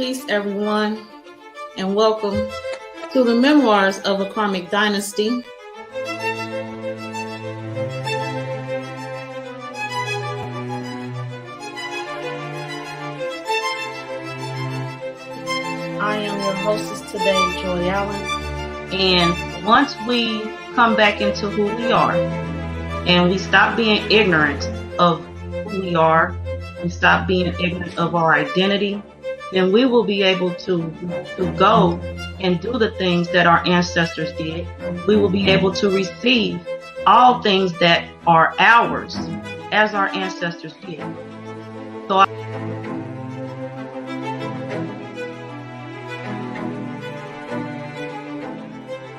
Peace, everyone, and welcome to the Memoirs of a Karmic Dynasty. I am your hostess today, Joy Allen. And once we come back into who we are, and we stop being ignorant of who we are, we stop being ignorant of our identity, then we will be able to go and do the things that our ancestors did. We will be able to receive all things that are ours as our ancestors did. So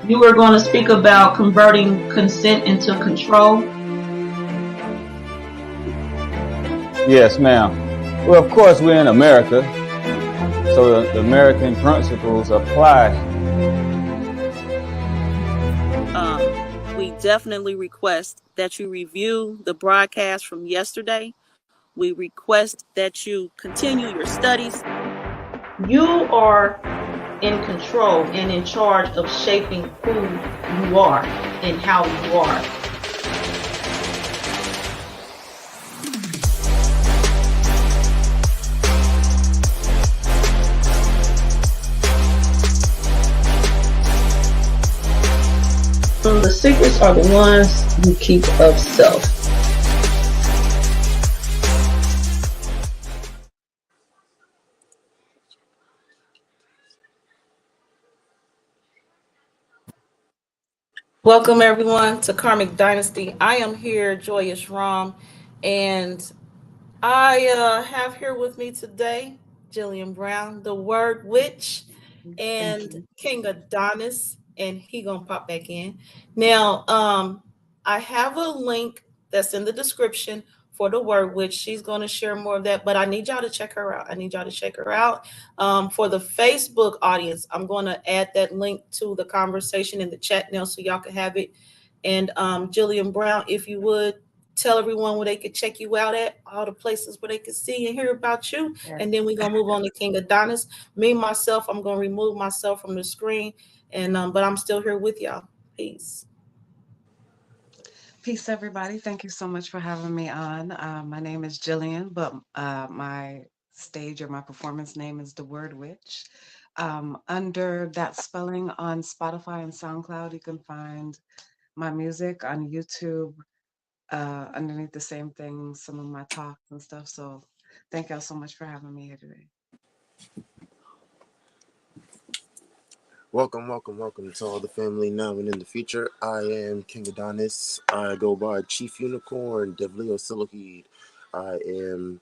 you were going to speak about converting consent into control. Yes, ma'am. Well, of course, we're in America, so the American principles apply. We definitely request that you review the broadcast from yesterday. We request that you continue your studies. You are in control and in charge of shaping who you are and how you are. The secrets are the ones you keep of self. Welcome everyone to Karmic Dynasty. I am here, Joyous Ram, and I have here with me today Jillian Brown, the DaWurdWitch, and King Adonnis, and he gonna pop back in. Now, I have a link that's in the description for the DaWurdWitch. She's gonna share more of that, but I need y'all to check her out. For the Facebook audience, I'm gonna add that link to the conversation in the chat now so y'all can have it. And Jillian Brown, if you would, tell everyone where they could check you out at, all the places where they could see and hear about you. Yes. And then we're going to move on to King Adonnis. Myself, I'm going to remove myself from the screen, and but I'm still here with y'all. Peace. Peace, everybody. Thank you so much for having me on. My name is Jillian, but my stage or my performance name is DaWurdWitch. Under that spelling on Spotify and SoundCloud, you can find my music. On YouTube, underneath the same thing, some of my talks and stuff. So thank y'all so much for having me here today. Welcome to all the family now and in the future. I am King Adonnis. I go by Chief Unicorn, Devleo Silicide. I am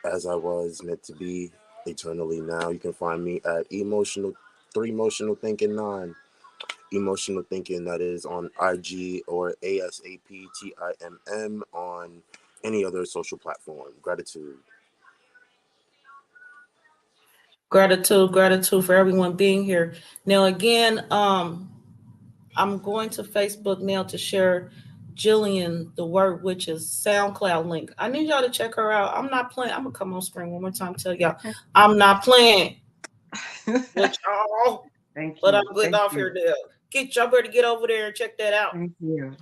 as I was meant to be eternally now. You can find me at Emotional Thinking 9. Emotional Thinking, that is on IG, or ASAPTIMM on any other social platform. Gratitude for everyone being here. Now again, I'm going to Facebook now to share Jillian, the DaWurdWitch's SoundCloud link. I need y'all to check her out. I'm not playing. I'm gonna come on screen one more time and tell y'all I'm not playing with y'all. Thank you. But I'm getting off here now. Y'all better get over there and check that out. Thank you.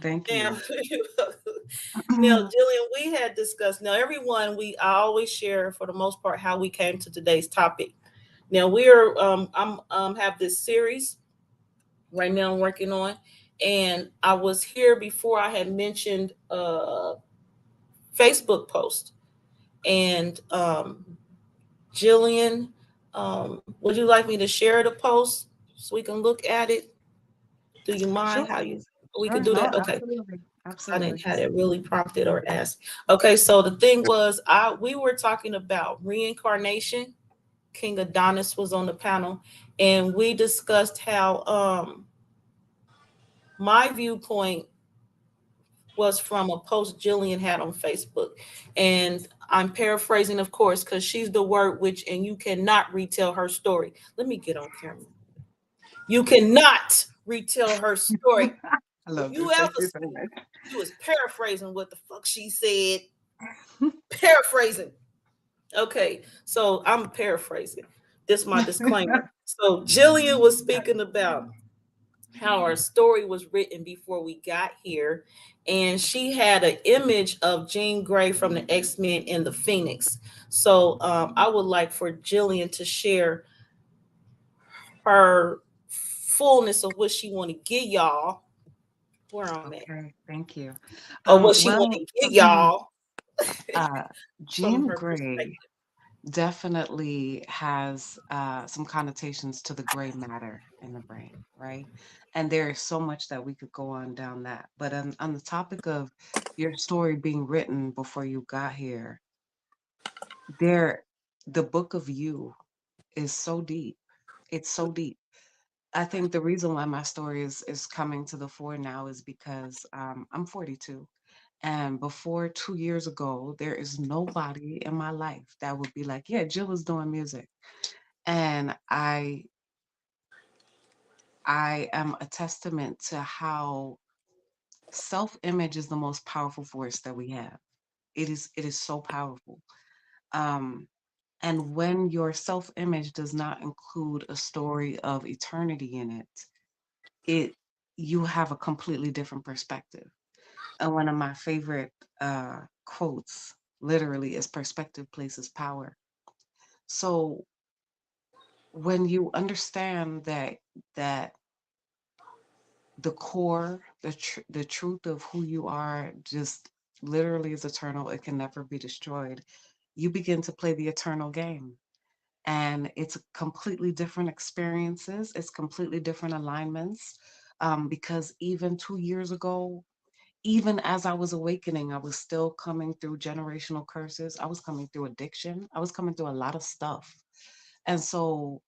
Now, Jillian, we had discussed. Now, everyone, I always share for the most part how we came to today's topic. Now we are I'm have this series right now I'm working on, and I was here before I had mentioned Facebook post. And Jillian, would you like me to share the post so we can look at it? Do you mind Sure. how we can do that? Okay. Absolutely. I didn't have it really prompted or asked. Okay, so the thing was, we were talking about reincarnation. King Adonnis was on the panel, and we discussed how my viewpoint was from a post Jillian had on Facebook. And I'm paraphrasing, of course, because she's the DaWurdWitch, and you cannot retell her story. Let me get on camera. You cannot retell her story. I love you was paraphrasing what the fuck she said. Paraphrasing. Okay, so I'm paraphrasing. This is my disclaimer. So Jillian was speaking about how our story was written before we got here, and she had an image of Jean Grey from the X-Men in the Phoenix. So I would like for Jillian to share her fullness of what she want to get y'all, where I'm at, Okay, thank you. or what she want Well, to get y'all uh, from Jean her Grey perspective. definitely has some connotations to the gray matter in the brain, right? And there is so much that we could go on down that. But on the topic of your story being written before you got here, there, the book of you is so deep. It's so deep. I think the reason why my story is coming to the fore now is because I'm 42. And before 2 years ago, there is nobody in my life that would be like, yeah, Jill is doing music. And I am a testament to how self-image is the most powerful force that we have. It is so powerful. Um, and when your self-image does not include a story of eternity in it, it you have a completely different perspective. And one of my favorite quotes literally is perspective places power. So when you understand that the core, the truth of who you are just literally is eternal, it can never be destroyed. You begin to play the eternal game. And it's completely different experiences, it's completely different alignments. Because even 2 years ago, even as I was awakening, I was still coming through generational curses. I was coming through addiction. I was coming through a lot of stuff. And so,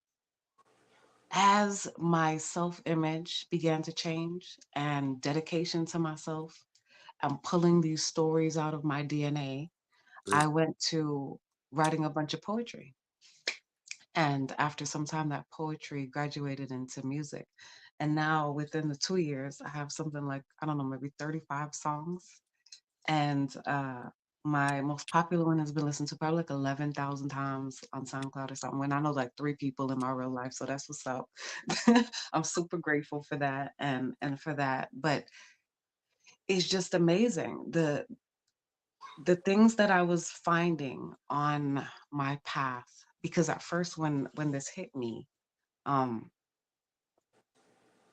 as my self image began to change and dedication to myself, and pulling these stories out of my DNA, Mm. I went to writing a bunch of poetry. And after some time, that poetry graduated into music. And now, within the 2 years, I have something like, I don't know, maybe 35 songs. And my most popular one has been listened to probably like 11,000 times on SoundCloud or something. When I know like three people in my real life, so that's what's up. I'm super grateful for that and for that. But it's just amazing the things that I was finding on my path. Because at first, when this hit me, um,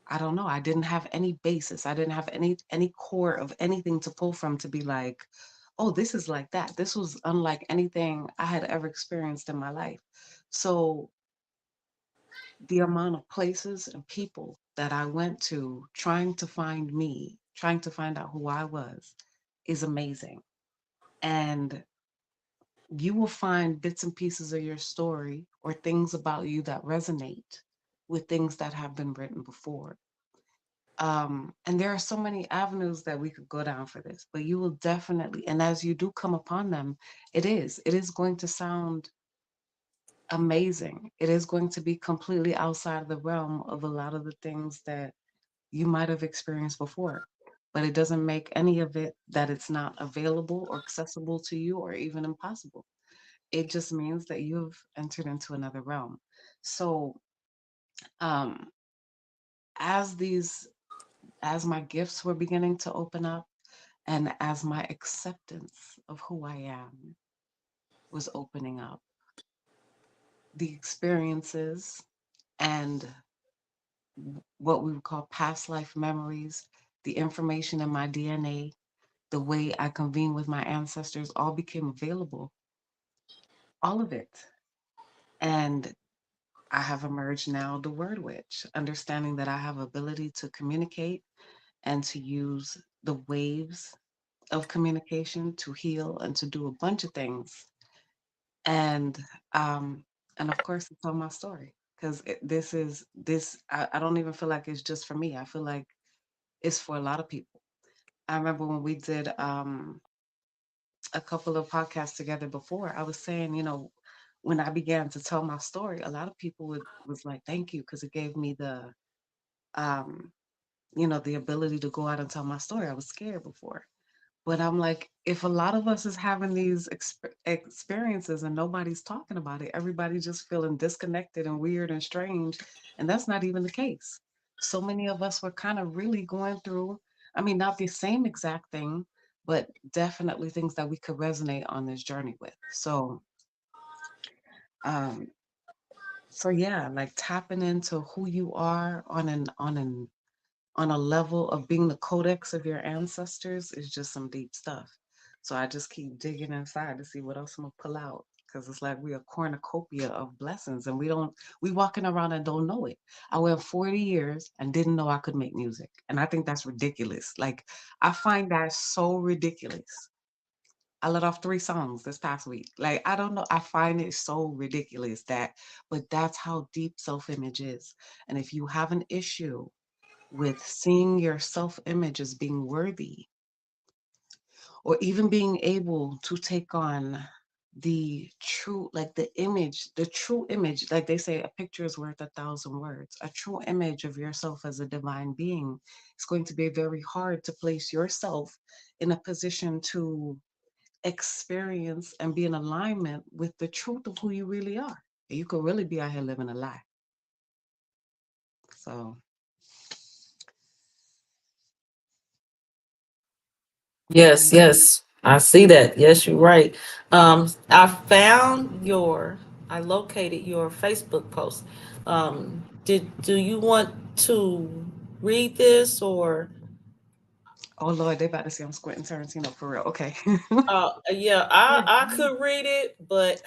I don't know. I didn't have any basis. I didn't have any core of anything to pull from to be like, oh, this is like that. This was unlike anything I had ever experienced in my life. So the amount of places and people that I went to trying to find me, trying to find out who I was, is amazing. And you will find bits and pieces of your story or things about you that resonate with things that have been written before. And there are so many avenues that we could go down for this, but you will definitely, and as you do come upon them, it is going to sound amazing. It is going to be completely outside of the realm of a lot of the things that you might have experienced before. But it doesn't make any of it that it's not available or accessible to you or even impossible. It just means that you've entered into another realm. So, um, as these, as my gifts were beginning to open up, and as my acceptance of who I am was opening up, the experiences and what we would call past life memories, the information in my DNA, the way I convene with my ancestors all became available, all of it. And I have emerged now the word witch, understanding that I have ability to communicate and to use the waves of communication to heal and to do a bunch of things. And um and of course to tell my story, because I don't even feel like it's just for me. I feel like it's for a lot of people. I remember when we did a couple of podcasts together before, I was saying, when I began to tell my story, a lot of people was like, thank you, because it gave me um the ability to go out and tell my story. I was scared before, But I'm like, if a lot of us is having these experiences and nobody's talking about it, everybody's just feeling disconnected and weird and strange. And that's not even the case. So many of us were kind of really going through, I mean, not the same exact thing, but definitely things that we could resonate on this journey with. Um, so yeah, like tapping into who you are on a level of being the codex of your ancestors is just some deep stuff. So I just keep digging inside to see what else I'm gonna pull out. Cause it's like we a cornucopia of blessings and we walking around and don't know it. I went 40 years and didn't know I could make music. And I think that's ridiculous. Like I find that so ridiculous. I let off 3 songs this past week. Like I don't know. I find it so ridiculous but that's how deep self-image is. And if you have an issue with seeing your self image as being worthy, or even being able to take on the true, like the true image, like they say, a picture is worth 1,000 words. A true image of yourself as a divine being, it's going to be very hard to place yourself in a position to experience and be in alignment with the truth of who you really are. You could really be out here living a lie. So, Yes, yeah. yes. I see that. Yes, you're right. I found I located your Facebook post. Do you want to read this or? Oh Lord, they about to say I'm squinting Tarantino for real. Okay. Yeah, Yeah. I could read it, but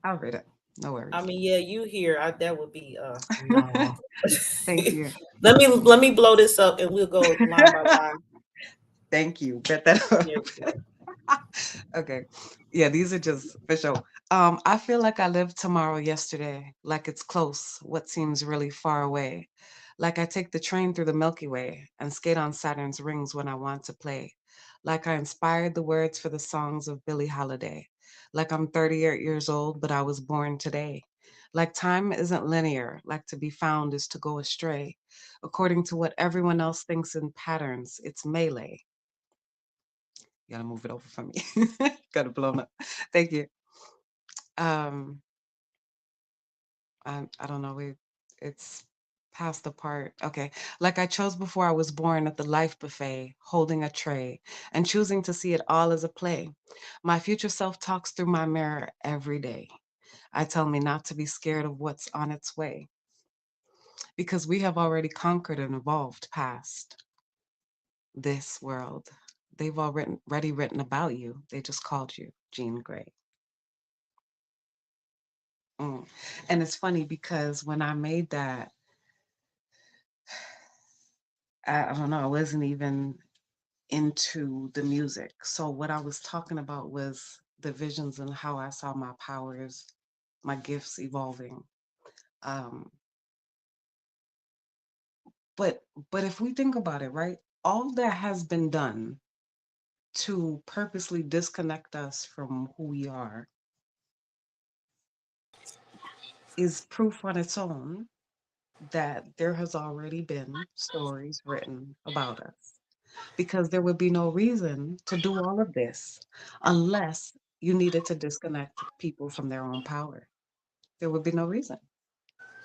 I'll read it. No I worries. mean, yeah, you here. That would be no. Thank you. Let me blow this up and we'll go line by line. Thank you. Bet that Here up. we go. Okay. Yeah, these are just for sure. I feel like I lived tomorrow yesterday, like it's close, what seems really far away. Like I take the train through the Milky Way and skate on Saturn's rings when I want to play. Like I inspired the words for the songs of Billie Holiday. Like I'm 38 years old, but I was born today. Like time isn't linear, like to be found is to go astray. According to what everyone else thinks in patterns, it's melee. You gotta move it over for me. Gotta blow up. Thank you. Um, I don't know. It's past the part. Okay. Like I chose before I was born at the life buffet, holding a tray and choosing to see it all as a play. My future self talks through my mirror every day. I tell me not to be scared of what's on its way because we have already conquered and evolved past this world. They've already written about you. They just called you Jean Grey. Mm. And it's funny because when I made that, I don't know, I wasn't even into the music. So what I was talking about was the visions and how I saw my powers, my gifts evolving. Um, but but if we think about it, right, all that has been done to purposely disconnect us from who we are is proof on its own that there has already been stories written about us. Because there would be no reason to do all of this unless you needed to disconnect people from their own power. There would be no reason.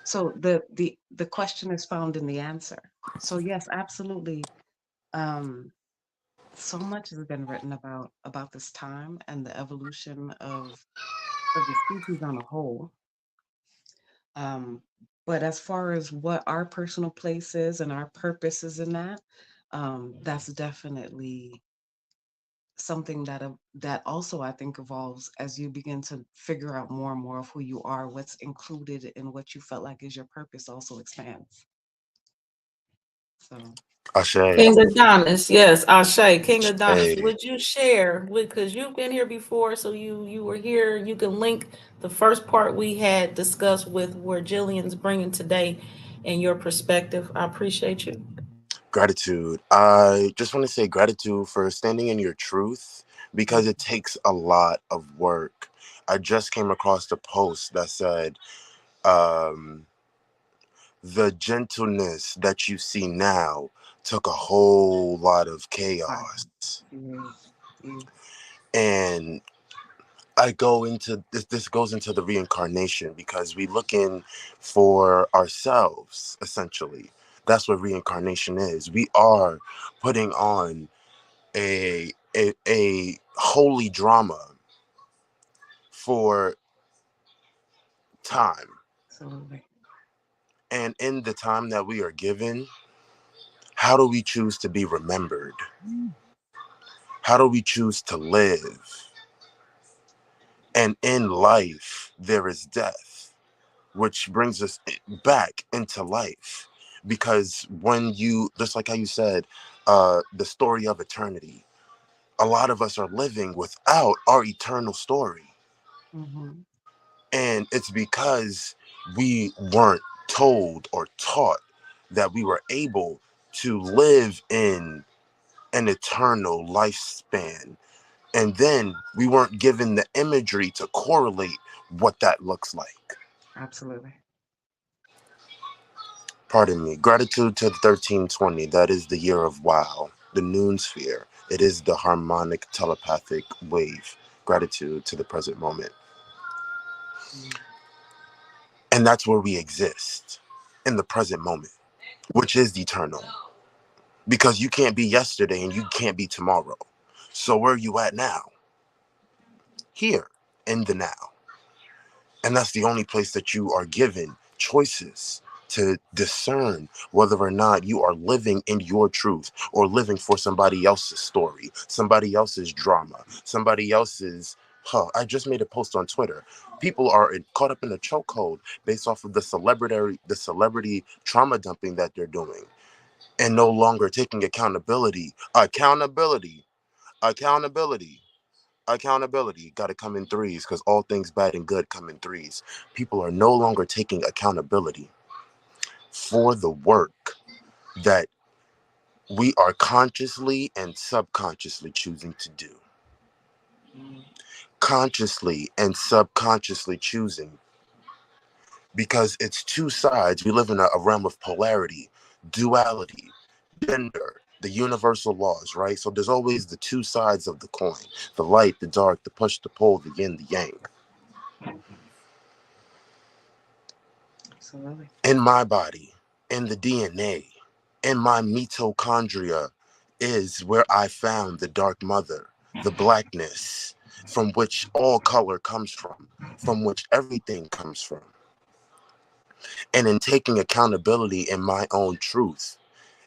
So the question is found in the answer. So yes, absolutely. Um, so much has been written about this time and the evolution of the species on a whole. Um, but as far as what our personal place is and our purpose is in that, that's definitely something that also I think evolves as you begin to figure out more and more of who you are, what's included in what you felt like is your purpose also expands. So Ashe. King Adonis, yes, Ashe, King Adonis. Ashe. Would you share because you've been here before, so you were here. You can link the first part we had discussed with where Jillian's bringing today, and your perspective. I appreciate you. Gratitude. I just want to say gratitude for standing in your truth because it takes a lot of work. I just came across the post that said, um, the gentleness that you see now took a whole lot of wow. chaos. Yes. Mm. And I go into this. This goes into the reincarnation because we looking for ourselves. Essentially, that's what reincarnation is. We are putting on a holy drama for time, Absolutely. and in the time that we are given, how do we choose to be remembered? How do we choose to live? And in life, there is death, which brings us back into life. Because when you, just like how you said, the story of eternity, a lot of us are living without our eternal story. Mm-hmm. And it's because we weren't told or taught that we were able to live in an eternal lifespan. And then we weren't given the imagery to correlate what that looks like. Absolutely. Pardon me. Gratitude to the 1320. That is the year of wow. The noon sphere. It is the harmonic telepathic wave. Gratitude to the present moment. Mm. And that's where we exist in the present moment, which is eternal. Because you can't be yesterday and you can't be tomorrow. So where are you at now? Here, in the now. And that's the only place that you are given choices to discern whether or not you are living in your truth or living for somebody else's story, somebody else's drama, somebody else's. I just made a post on Twitter. People are caught up in a chokehold based off of the celebrity trauma dumping that they're doing, and no longer taking accountability. Accountability. Accountability got to come in threes because all things bad and good come in threes. People are no longer taking accountability for the work that we are consciously and subconsciously choosing to do. Mm. Consciously and subconsciously choosing, because it's two sides. We live in a realm of polarity, duality, gender, the universal laws, right? So there's always the two sides of the coin: the light, the dark, the push, the pull, the yin, the yang. Absolutely. In my body, in the DNA, in my mitochondria is where I found the dark mother, the blackness from which all color comes from which everything comes from. And in taking accountability in my own truth,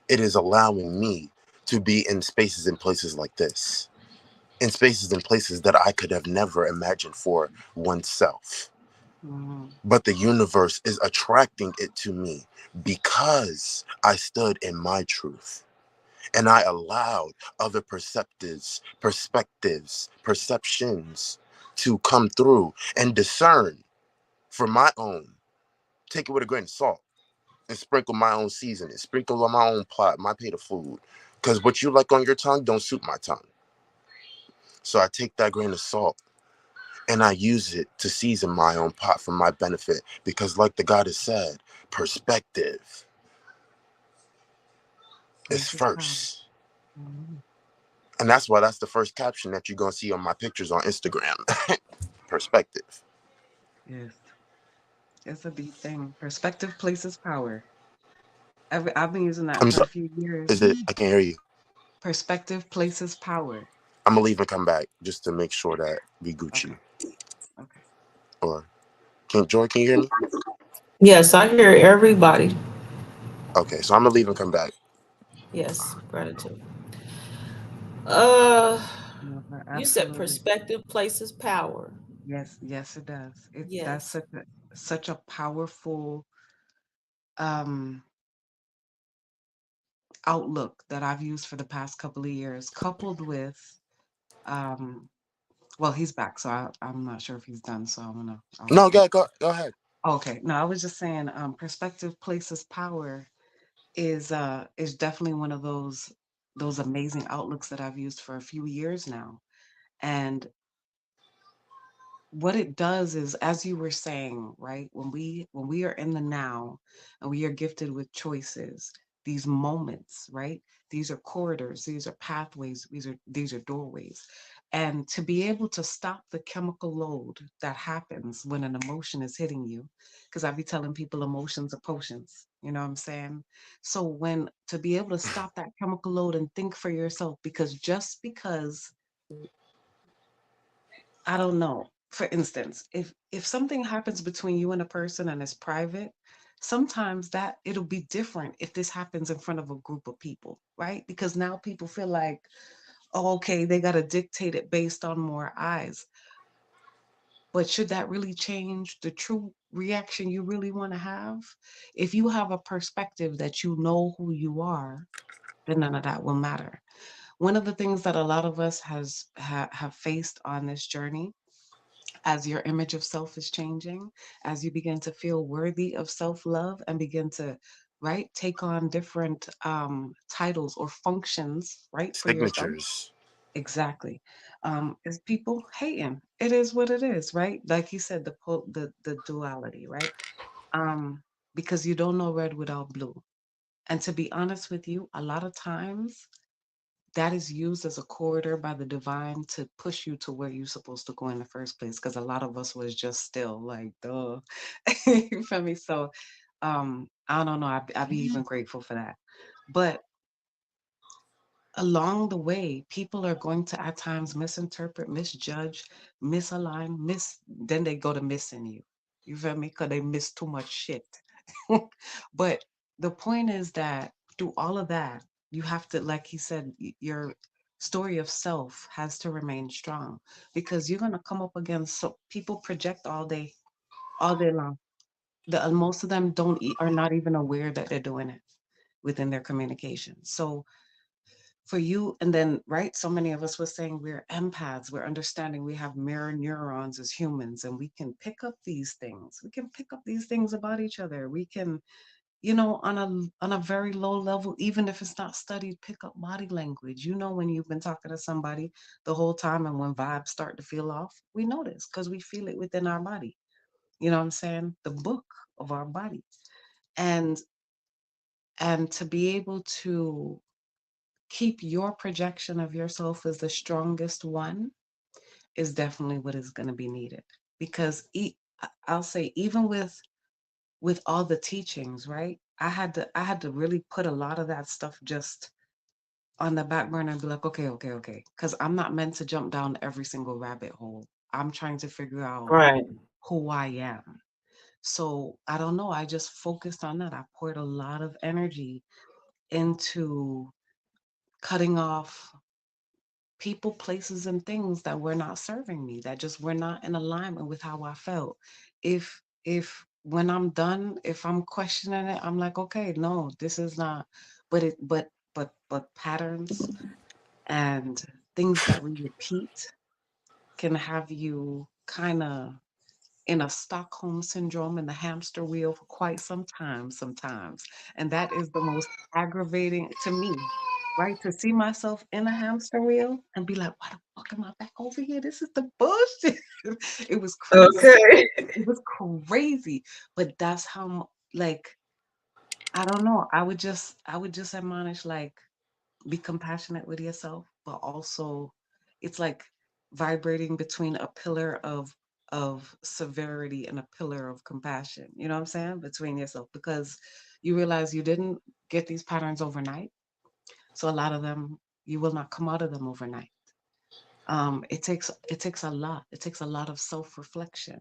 it is allowing me to be in spaces and places like this, in spaces and places that I could have never imagined for oneself. Mm. But the universe is attracting it to me because I stood in my truth and I allowed other perceptions to come through and discern for my own. Take it with a grain of salt and sprinkle my own seasoning, sprinkle on my own plot, my plate of food. Because what you like on your tongue don't suit my tongue. So I take that grain of salt and I use it to season my own pot for my benefit. Because, like the goddess said, perspective is Places power. first. Mm. And that's why that's the first caption that you're going to see on my pictures on Instagram. Perspective. Yes. It's a deep thing. Perspective places power. I've been using that I'm for a sorry. few Is years. it? I can't hear you. Perspective places power. I'm going to leave and come back just to make sure that we Gucci. Okay. Okay. Or, Joy, can you hear me? Yes, I hear everybody. Okay, so I'm going to leave and come back. Yes, gratitude. Uh, No, you said absolutely. perspective places power. Yes, yes, it does. That's Yes. such a powerful um outlook that I've used for the past couple of years, coupled with um well, he's back, so I'm not sure if he's done, so I'll No, let him. go ahead. Okay. No, I was just saying, perspective places power is definitely one of those amazing outlooks that I've used for a few years now. And what it does is, as you were saying, right, when we are in the now and we are gifted with choices, these moments, right? These are corridors, these are pathways, these are doorways. And to be able to stop the chemical load that happens when an emotion is hitting you, because I be telling people emotions are potions, you know what I'm saying? So when to be able to stop that chemical load and think for yourself, because just because I don't know, for instance, if something happens between you and a person and it's private, sometimes that it'll be different if this happens in front of a group of people, right? Because now people feel like, oh, okay, they got to dictate it based on more eyes. But should that really change the true reaction you really want to have? If you have a perspective that you know who you are, then none of that will matter. One of the things that a lot of us have faced on this journey, as your image of self is changing, as you begin to feel worthy of self-love and begin to, right, take on different titles or functions, right, for yourself. Signatures. Exactly. Is people hating. It is what it is, right? Like you said, the duality, right? Um, because you don't know red without blue. And to be honest with you, a lot of times that is used as a corridor by the divine to push you to where you're supposed to go in the first place. Because a lot of us was just still like, duh. You feel me? So I don't know. I'd be even grateful for that. But along the way, people are going to at times misinterpret, misjudge, misalign, then they go to missing you. You feel me? Because they miss too much shit. But the point is that through all of that, you have to, like he said, your story of self has to remain strong, because you're gonna come up against, so people project all day long. Most of them are not even aware that they're doing it within their communication. So for you, and then, right, so many of us were saying we're empaths, we're understanding, we have mirror neurons as humans, and we can pick up these things, we can pick up these things about each other, we can, on a very low level, even if it's not studied, pick up body language. When you've been talking to somebody the whole time, and when vibes start to feel off, we notice because we feel it within our body. You know what I'm saying? The book of our body. And and to be able to keep your projection of yourself as the strongest one is definitely what is going to be needed, because I'll say, even with all the teachings, right, I had to really put a lot of that stuff just on the back burner and be like, okay, okay, okay, because I'm not meant to jump down every single rabbit hole. I'm trying to figure out Right. who I am. So I don't know, I just focused on that. I poured a lot of energy into cutting off people, places, and things that were not serving me, that just were not in alignment with how I felt. If when I'm done, if I'm questioning it, I'm like, okay, no, this is not. But but patterns and things that we repeat can have you kind of in a Stockholm syndrome, in the hamster wheel for quite some time sometimes. And that is the most aggravating to me, right? To see myself in a hamster wheel and be like, why the fuck am I back over here? This is the bullshit. It was crazy. Okay. It was crazy. But that's how, like, I don't know. I would just admonish, like, be compassionate with yourself, but also it's like vibrating between a pillar of severity and a pillar of compassion. You know what I'm saying? Between yourself, because you realize you didn't get these patterns overnight. So a lot of them, you will not come out of them overnight. It takes a lot. It takes a lot of self-reflection,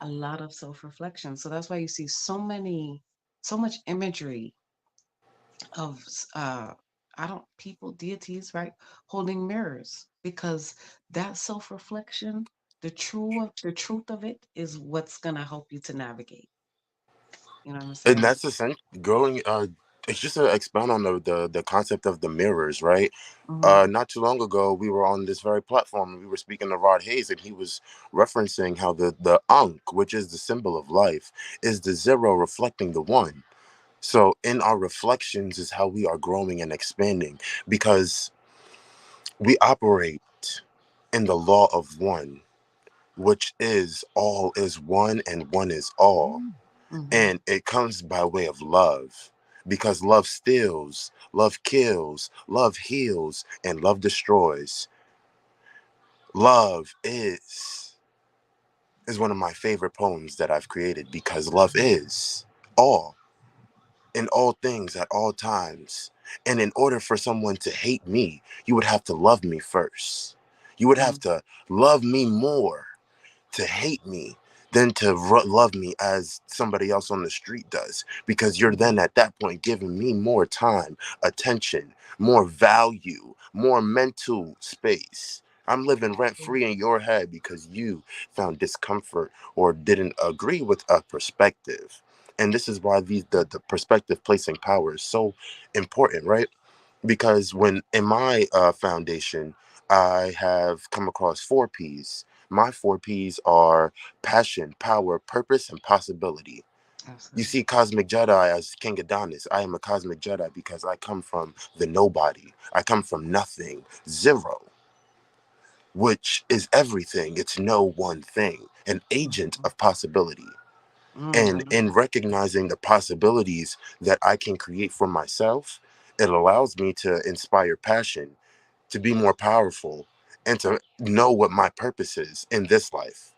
a lot of self-reflection. So that's why you see so much imagery of I don't people, deities, right, holding mirrors, because that self-reflection, the truth of it is what's gonna help you to navigate. You know what I'm And saying? that's essentially growing. It's just to expound on the concept of the mirrors, right? Hmm. Not too long ago, we were on this very platform, and we were speaking to Rod Hayes, and he was referencing how the Ankh, which is the symbol of life, is the zero reflecting the one. So in our reflections is how we are growing and expanding, because we operate in the law of one, which is all is one and one is all. Hmm. And it comes by way of love. because love steals, love kills, love heals, and love destroys. Love is one of my favorite poems that I've created because love is all in all things at all times. And in order for someone to hate me, you would have to love me first. You would have Mm, to love me more to hate me than to love me as somebody else on the street does, because you're mm, then at that point giving me more time, attention, more value, more mental space. I'm living rent mm, free in your head because you found discomfort or didn't agree with a perspective. And this is why the perspective placing power is so important, right? Because when in my foundation, I have come across 4 P's. My 4 P's are passion, power, purpose, and possibility. You absolutely. see Cosmic Jedi as King Adonnis. I am a Cosmic Jedi because I come from the nobody. I come from nothing, zero, which is everything. It's no one thing, an agent Mhm. of possibility. I And love in that. recognizing the possibilities that I can create for myself, it allows me to inspire passion, to be more powerful, and to know what my purpose is in this life.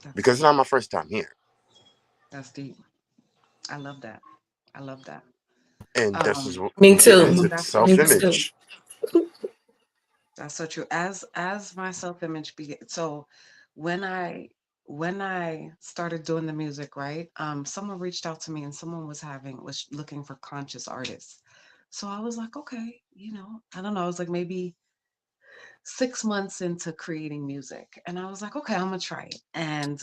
That's Because it's deep. not my first time here. That's deep. I love that. I love that. And this is Um, what Me we get and too. into that's so Me self true. too. image. That's so true. As my self-image began, so when I when I started doing the music, right? Someone reached out to me and someone was looking for conscious artists. So I was like, okay, I don't know. I was like maybe 6 months into creating music, and I was like, okay, I'm gonna try it, and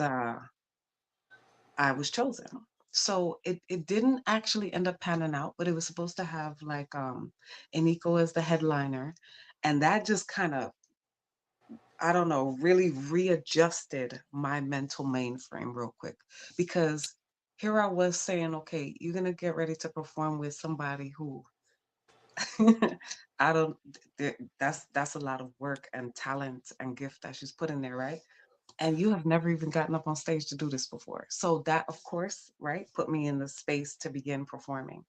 I was chosen. So it didn't actually end up panning out, but it was supposed to have like Eniko as the headliner, and that just kind of, I don't know, really readjusted my mental mainframe real quick, because here I was saying, okay, you're gonna get ready to perform with somebody who I don't that's a lot of work and talent and gift that she's put in there, right? And you have never even gotten up on stage to do this before. So that, of course, right, put me in the space to begin performing.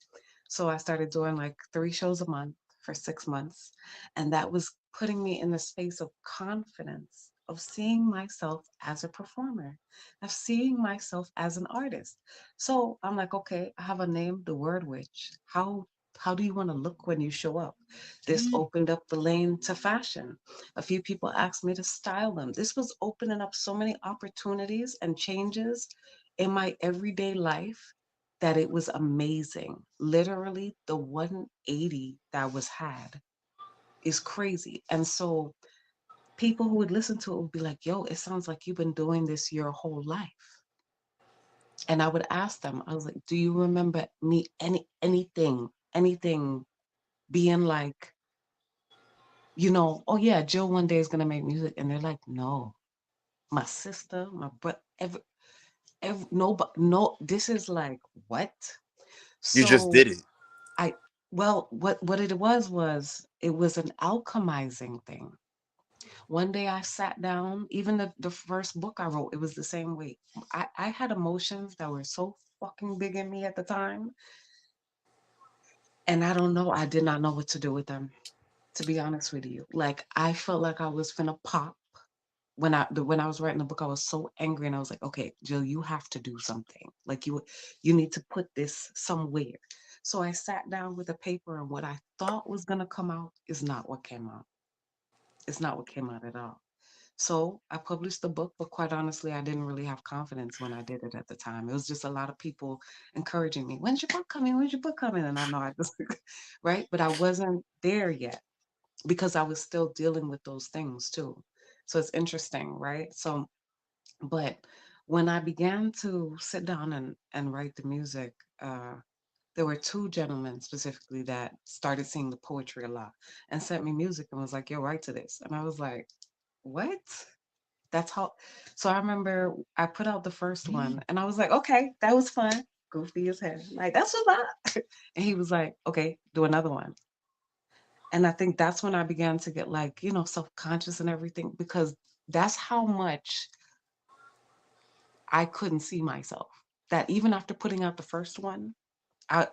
So I started doing like 3 shows a month for 6 months. And that was putting me in the space of confidence, of seeing myself as a performer, of seeing myself as an artist. So I'm like, okay, I have a name, DaWurdWitch. How do you want to look when you show up? This opened up the lane to fashion. A few people asked me to style them. This was opening up so many opportunities and changes in my everyday life that it was amazing. Literally, the 180 that was had is crazy. And so people who would listen to it would be like, yo, it sounds like you've been doing this your whole life. And I would ask them, I was like, do you remember me anything being like, oh yeah, Jill one day is gonna make music. And they're like, no, my sister, my brother, nobody, no, this is like, what? You just So did it. I, well, what it was it was an alchemizing thing. One day I sat down, even the first book I wrote, it was the same way. I had emotions that were so fucking big in me at the time. And I don't know, I did not know what to do with them, to be honest with you. Like I felt like I was finna pop. When I was writing the book, I was so angry, and I was like, okay, Jill, you have to do something. Like you need to put this somewhere. So I sat down with a paper, and what I thought was gonna come out is not what came out. It's not what came out at all. So I published the book, but quite honestly, I didn't really have confidence when I did it at the time. It was just a lot of people encouraging me, when's your book coming? When's your book coming? And I know I just right, but I wasn't there yet because I was still dealing with those things too. So it's interesting, right? So, but when I began to sit down and write the music, there were two gentlemen specifically that started seeing the poetry a lot and sent me music and was like, yo, write to this. And I was like, what? That's how. So I remember I put out the first one and I was like, okay, that was fun. Goofy as hell. Like, that's a lot. And he was like, okay, do another one. And I think that's when I began to get like, self-conscious and everything, because that's how much I couldn't see myself. That even after putting out the first one, I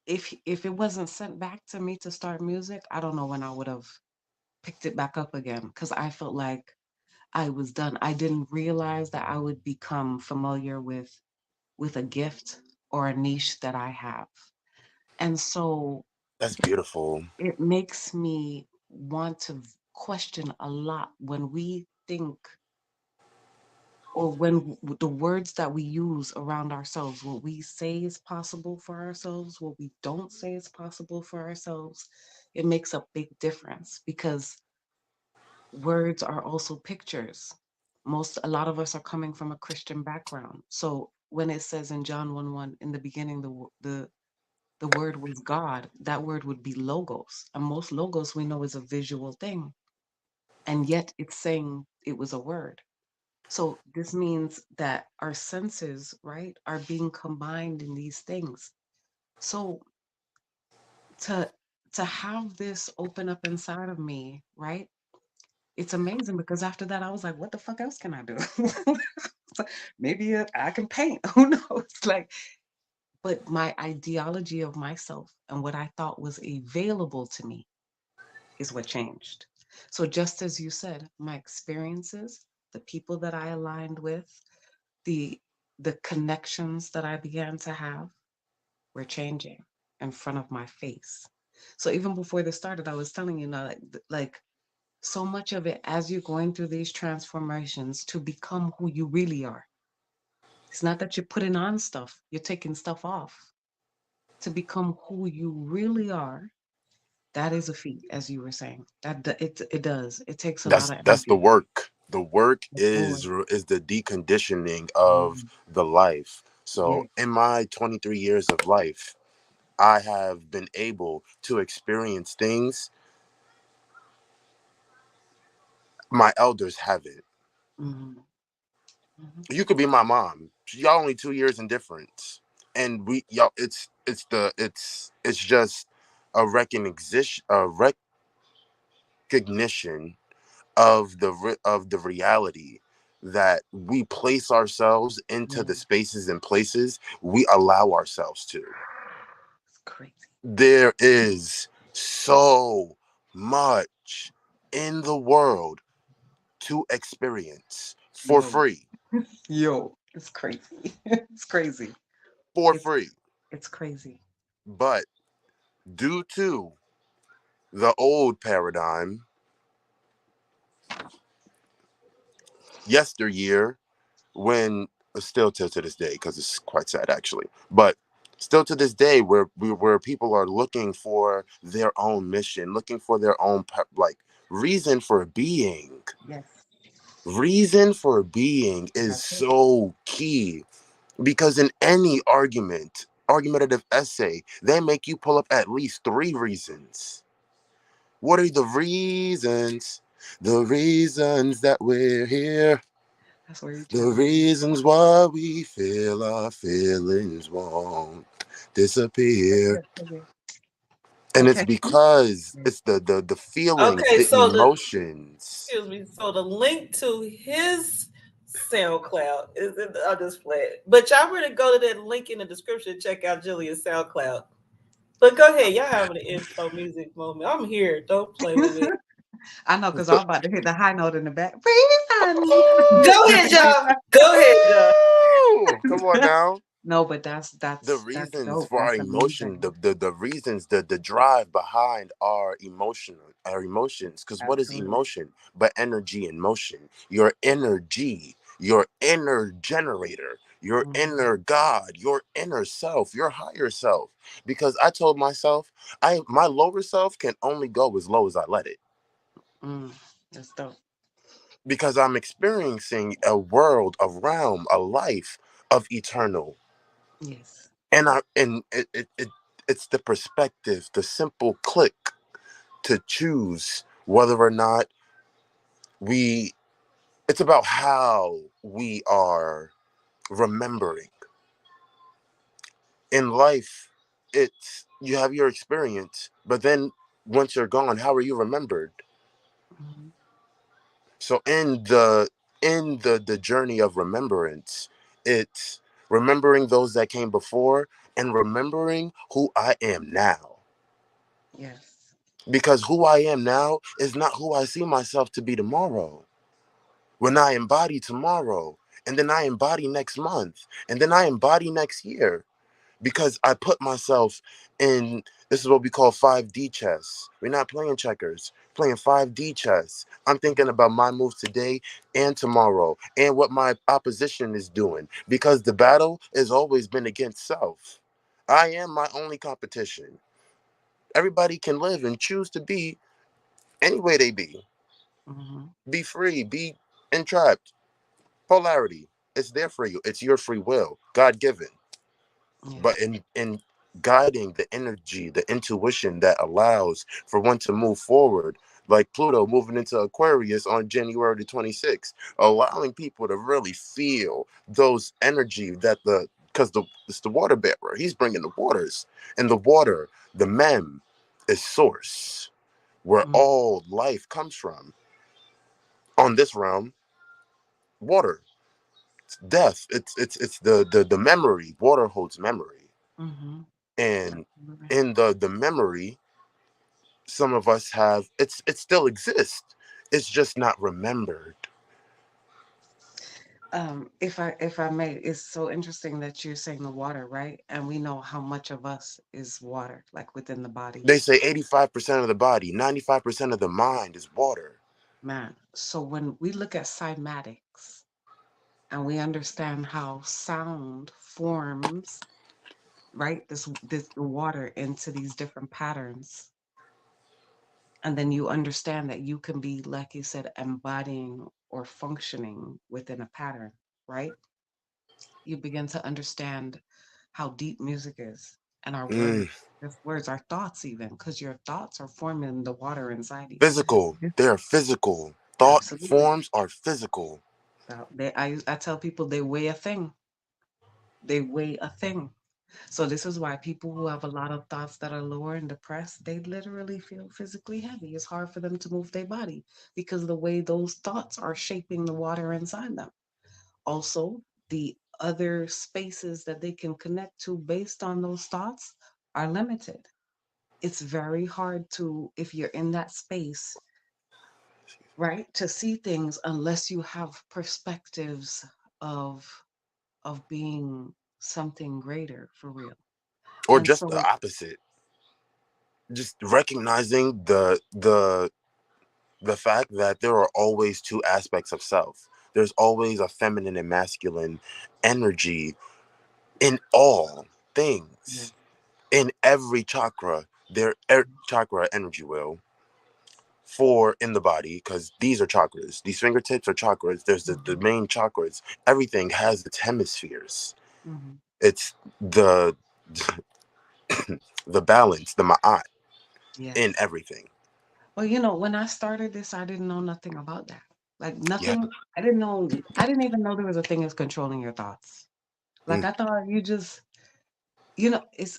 if it wasn't sent back to me to start music, I don't know when I would have picked it back up again, because I felt like I was done. I didn't realize that I would become familiar with a gift or a niche that I have. And so That's beautiful. it makes me want to question a lot when we think, or when the words that we use around ourselves, what we say is possible for ourselves, what we don't say is possible for ourselves. It makes a big difference, because words are also pictures. A lot of us are coming from a Christian background. So when it says in John 1:1, in the beginning, the word was God, that word would be logos. And most logos we know is a visual thing. And yet it's saying it was a word. So this means that our senses, right, are being combined in these things. So to to have this open up inside of me, right? It's amazing, because after that I was like, what the fuck else can I do? So maybe I can paint. Who knows? Like, but my ideology of myself and what I thought was available to me is what changed. So just as you said, my experiences, the people that I aligned with, the the connections that I began to have were changing in front of my face. So even before this started, I was telling you now, like so much of it, as you're going through these transformations to become who you really are. It's not that you're putting on stuff, you're taking stuff off to become who you really are. That is a feat, as you were saying. It does. It takes a lot of That's the energy. work. The work Of course. is the deconditioning of Mhm. the life. So Yes. in my 23 years of life, I have been able to experience things my elders haven't. Mhm. Mhm. You could be my mom. Y'all only 2 years in difference, and we y'all. It's just a recognition of the reality that we place ourselves into Yeah. the spaces and places we allow ourselves to. It's crazy. There is so much in the world to experience for Yo. free. Yo. It's crazy. It's crazy. For It's free. it's crazy. But due to the old paradigm, yesteryear, when still to this day, because it's quite sad actually, but still to this day, where people are looking for their own mission, looking for their own like reason for being. Yes. Reason for being is That's it. so key, because in any argumentative essay, they make you pull up at least three reasons. What are the reasons? The reasons that we're here. That's where each The other. reasons why we feel our feelings won't disappear. Okay. And it's Okay. because Yeah. it's the feelings, Okay, the so the emotions. excuse me. So the link to his SoundCloud is in the, I'll just play it. But y'all really go to that link in the description and check out Jillian's SoundCloud. But go ahead, y'all having an intro music moment. I'm here. Don't play with me. I know, because So, I'm about to hit the high note in the back. Reasons. Go ahead, y'all. Go ahead, y'all. come on now. No, but that's The that's reasons dope. for our That's emotion, amazing. the reasons, the drive behind our emotions. Because what is Absolutely. emotion but energy in motion? Your energy, your inner generator, your Mhm. inner God, your inner self, your higher self. Because I told myself, my lower self can only go as low as I let it, Mm, that's dope. because I'm experiencing a world, a realm, a life of eternal. Yes. And it's the perspective, the simple click to choose whether or not we. It's about how we are remembering in life. It's you have your experience, but then once you're gone, how are you remembered? Mhm. So in the journey of remembrance, it's remembering those that came before and remembering who I am now. Yes. Because who I am now is not who I see myself to be tomorrow. When I embody tomorrow, and then I embody next month, and then I embody next year. Because I put myself in, this is what we call 5D chess. We're not playing checkers, playing 5D chess. I'm thinking about my moves today and tomorrow and what my opposition is doing, because the battle has always been against self. I am my only competition. Everybody can live and choose to be any way they be. Hmm. Be free, be entrapped. Polarity. It's there for you. It's your free will, God given. Yeah. But in guiding the energy, the intuition that allows for one to move forward, like Pluto moving into Aquarius on January the 26th, allowing people to really feel those energy that because it's the water bearer. He's bringing the waters, and the water, the mem, is source where Mm. all life comes from. On this realm, water, it's death. It's the memory. Water holds memory, Mm-hmm. and Absolutely. in the memory, some of us have, it still exists, it's just not remembered. If I may, it's so interesting that you're saying the water, right? And we know how much of us is water, like within the body. They say 85% of the body, 95% of the mind is water. Man, so when we look at cymatics and we understand how sound forms, right? This the water into these different patterns. And then you understand that you can be, like you said, embodying or functioning within a pattern, right? You begin to understand how deep music is and our words. Mm, Just words, our thoughts, even, because your thoughts are forming the water inside you. physical, Yes. they are physical. Thought Absolutely. forms are physical. I tell people they weigh a thing. They weigh a thing. So this is why people who have a lot of thoughts that are lower and depressed, they literally feel physically heavy. It's hard for them to move their body because the way those thoughts are shaping the water inside them. Also, the other spaces that they can connect to based on those thoughts are limited. It's very hard to, if you're in that space, right, to see things unless you have perspectives of being something greater for real. Or And just the so, opposite, just recognizing the fact that there are always two aspects of self. There's always a feminine and masculine energy in all yeah. things, in every chakra. Their chakra energy will for in the body, because these are chakras, these fingertips are chakras. There's the Hmm. main chakras. Everything has its hemispheres. Hmm. It's the balance, the ma'at in Yes. everything. Well, when I started this, I didn't know nothing about that. Like Yeah. nothing. I didn't know. I didn't even know there was a thing as controlling your thoughts. Like Mm. I thought you just,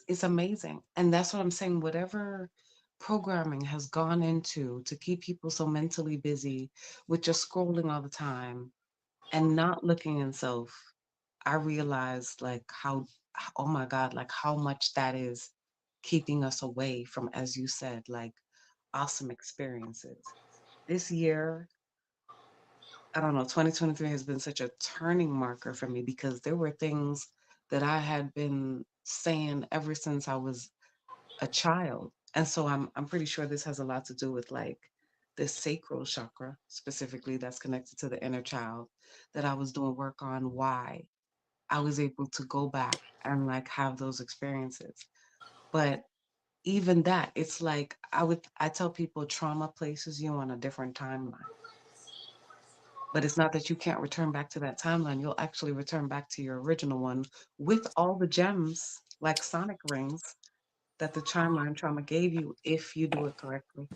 it's amazing. And that's what I'm saying. Whatever programming has gone into to keep people so mentally busy with just scrolling all the time and not looking in self, I realized like oh my God, like how much that is keeping us away from, as you said, like awesome experiences. This year, I don't know, 2023 has been such a turning marker for me because there were things that I had been saying ever since I was a child. And so I'm pretty sure this has a lot to do with like the sacral chakra specifically that's connected to the inner child that I was doing work on, why I was able to go back and like have those experiences. But even that, it's like I tell people trauma places you on a different timeline. But it's not that you can't return back to that timeline. You'll actually return back to your original one with all the gems, like sonic rings, that the timeline trauma gave you if you do it correctly.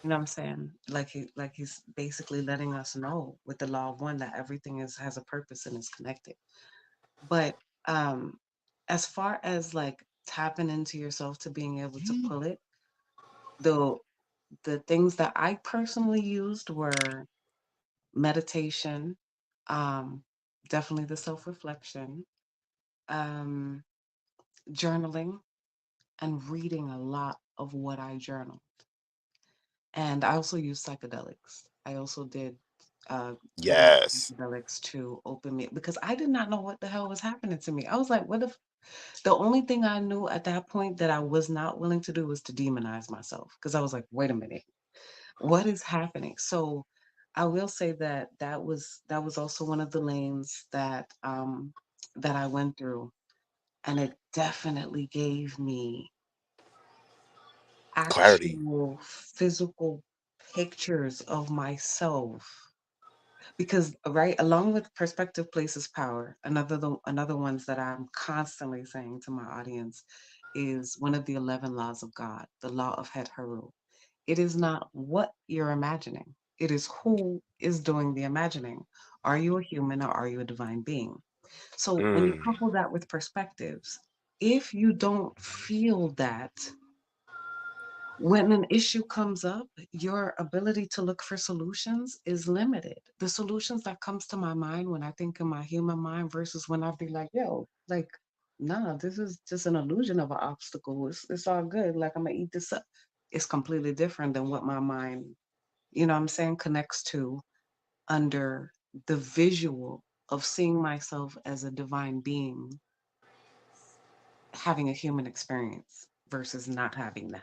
You know what I'm saying? Like he's basically letting us know with the law of one that everything has a purpose and is connected. But um as far as like tapping into yourself to being able to pull it, the the things that I personally used were meditation, um, definitely the self-reflection, um, journaling and reading a lot of what I journal. And I also use psychedelics. I also did use Yes. psychedelics to open me because I did not know what the hell was happening to me. I was like, what if the only thing I knew at that point that I was not willing to do was to demonize myself because I was like, wait a minute, what is happening? So I will say that that was also one of the lanes that I went through, and it definitely gave me Clarity. actual physical pictures of myself because right along with perspective places power, another ones that I'm constantly saying to my audience is one of the 11 laws of God, the law of Het Haru. It is not what you're imagining, it is who is doing the imagining. Are you a human or are you a divine being? So when you Mm. couple that with perspectives, if you don't feel that, when an issue comes up, your ability to look for solutions is limited. The solutions that comes to my mind when I think in my human mind versus when I be like, yo, like, nah, this is just an illusion of an obstacle. It's all good. Like I'm gonna eat this up. It's completely different than what my mind, what I'm saying, connects to under the visual of seeing myself as a divine being having a human experience versus not having that.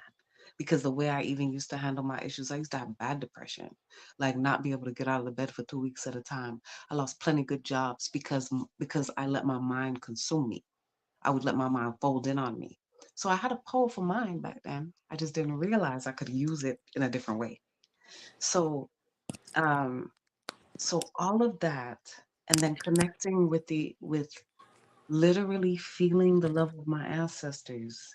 Because the way I even used to handle my issues, I used to have bad depression, like not be able to get out of the bed for 2 weeks at a time. I lost plenty good jobs because I let my mind consume me. I would let my mind fold in on me. So I had a powerful mind back then. I just didn't realize I could use it in a different way. So um so all of that and then connecting with literally feeling the love of my ancestors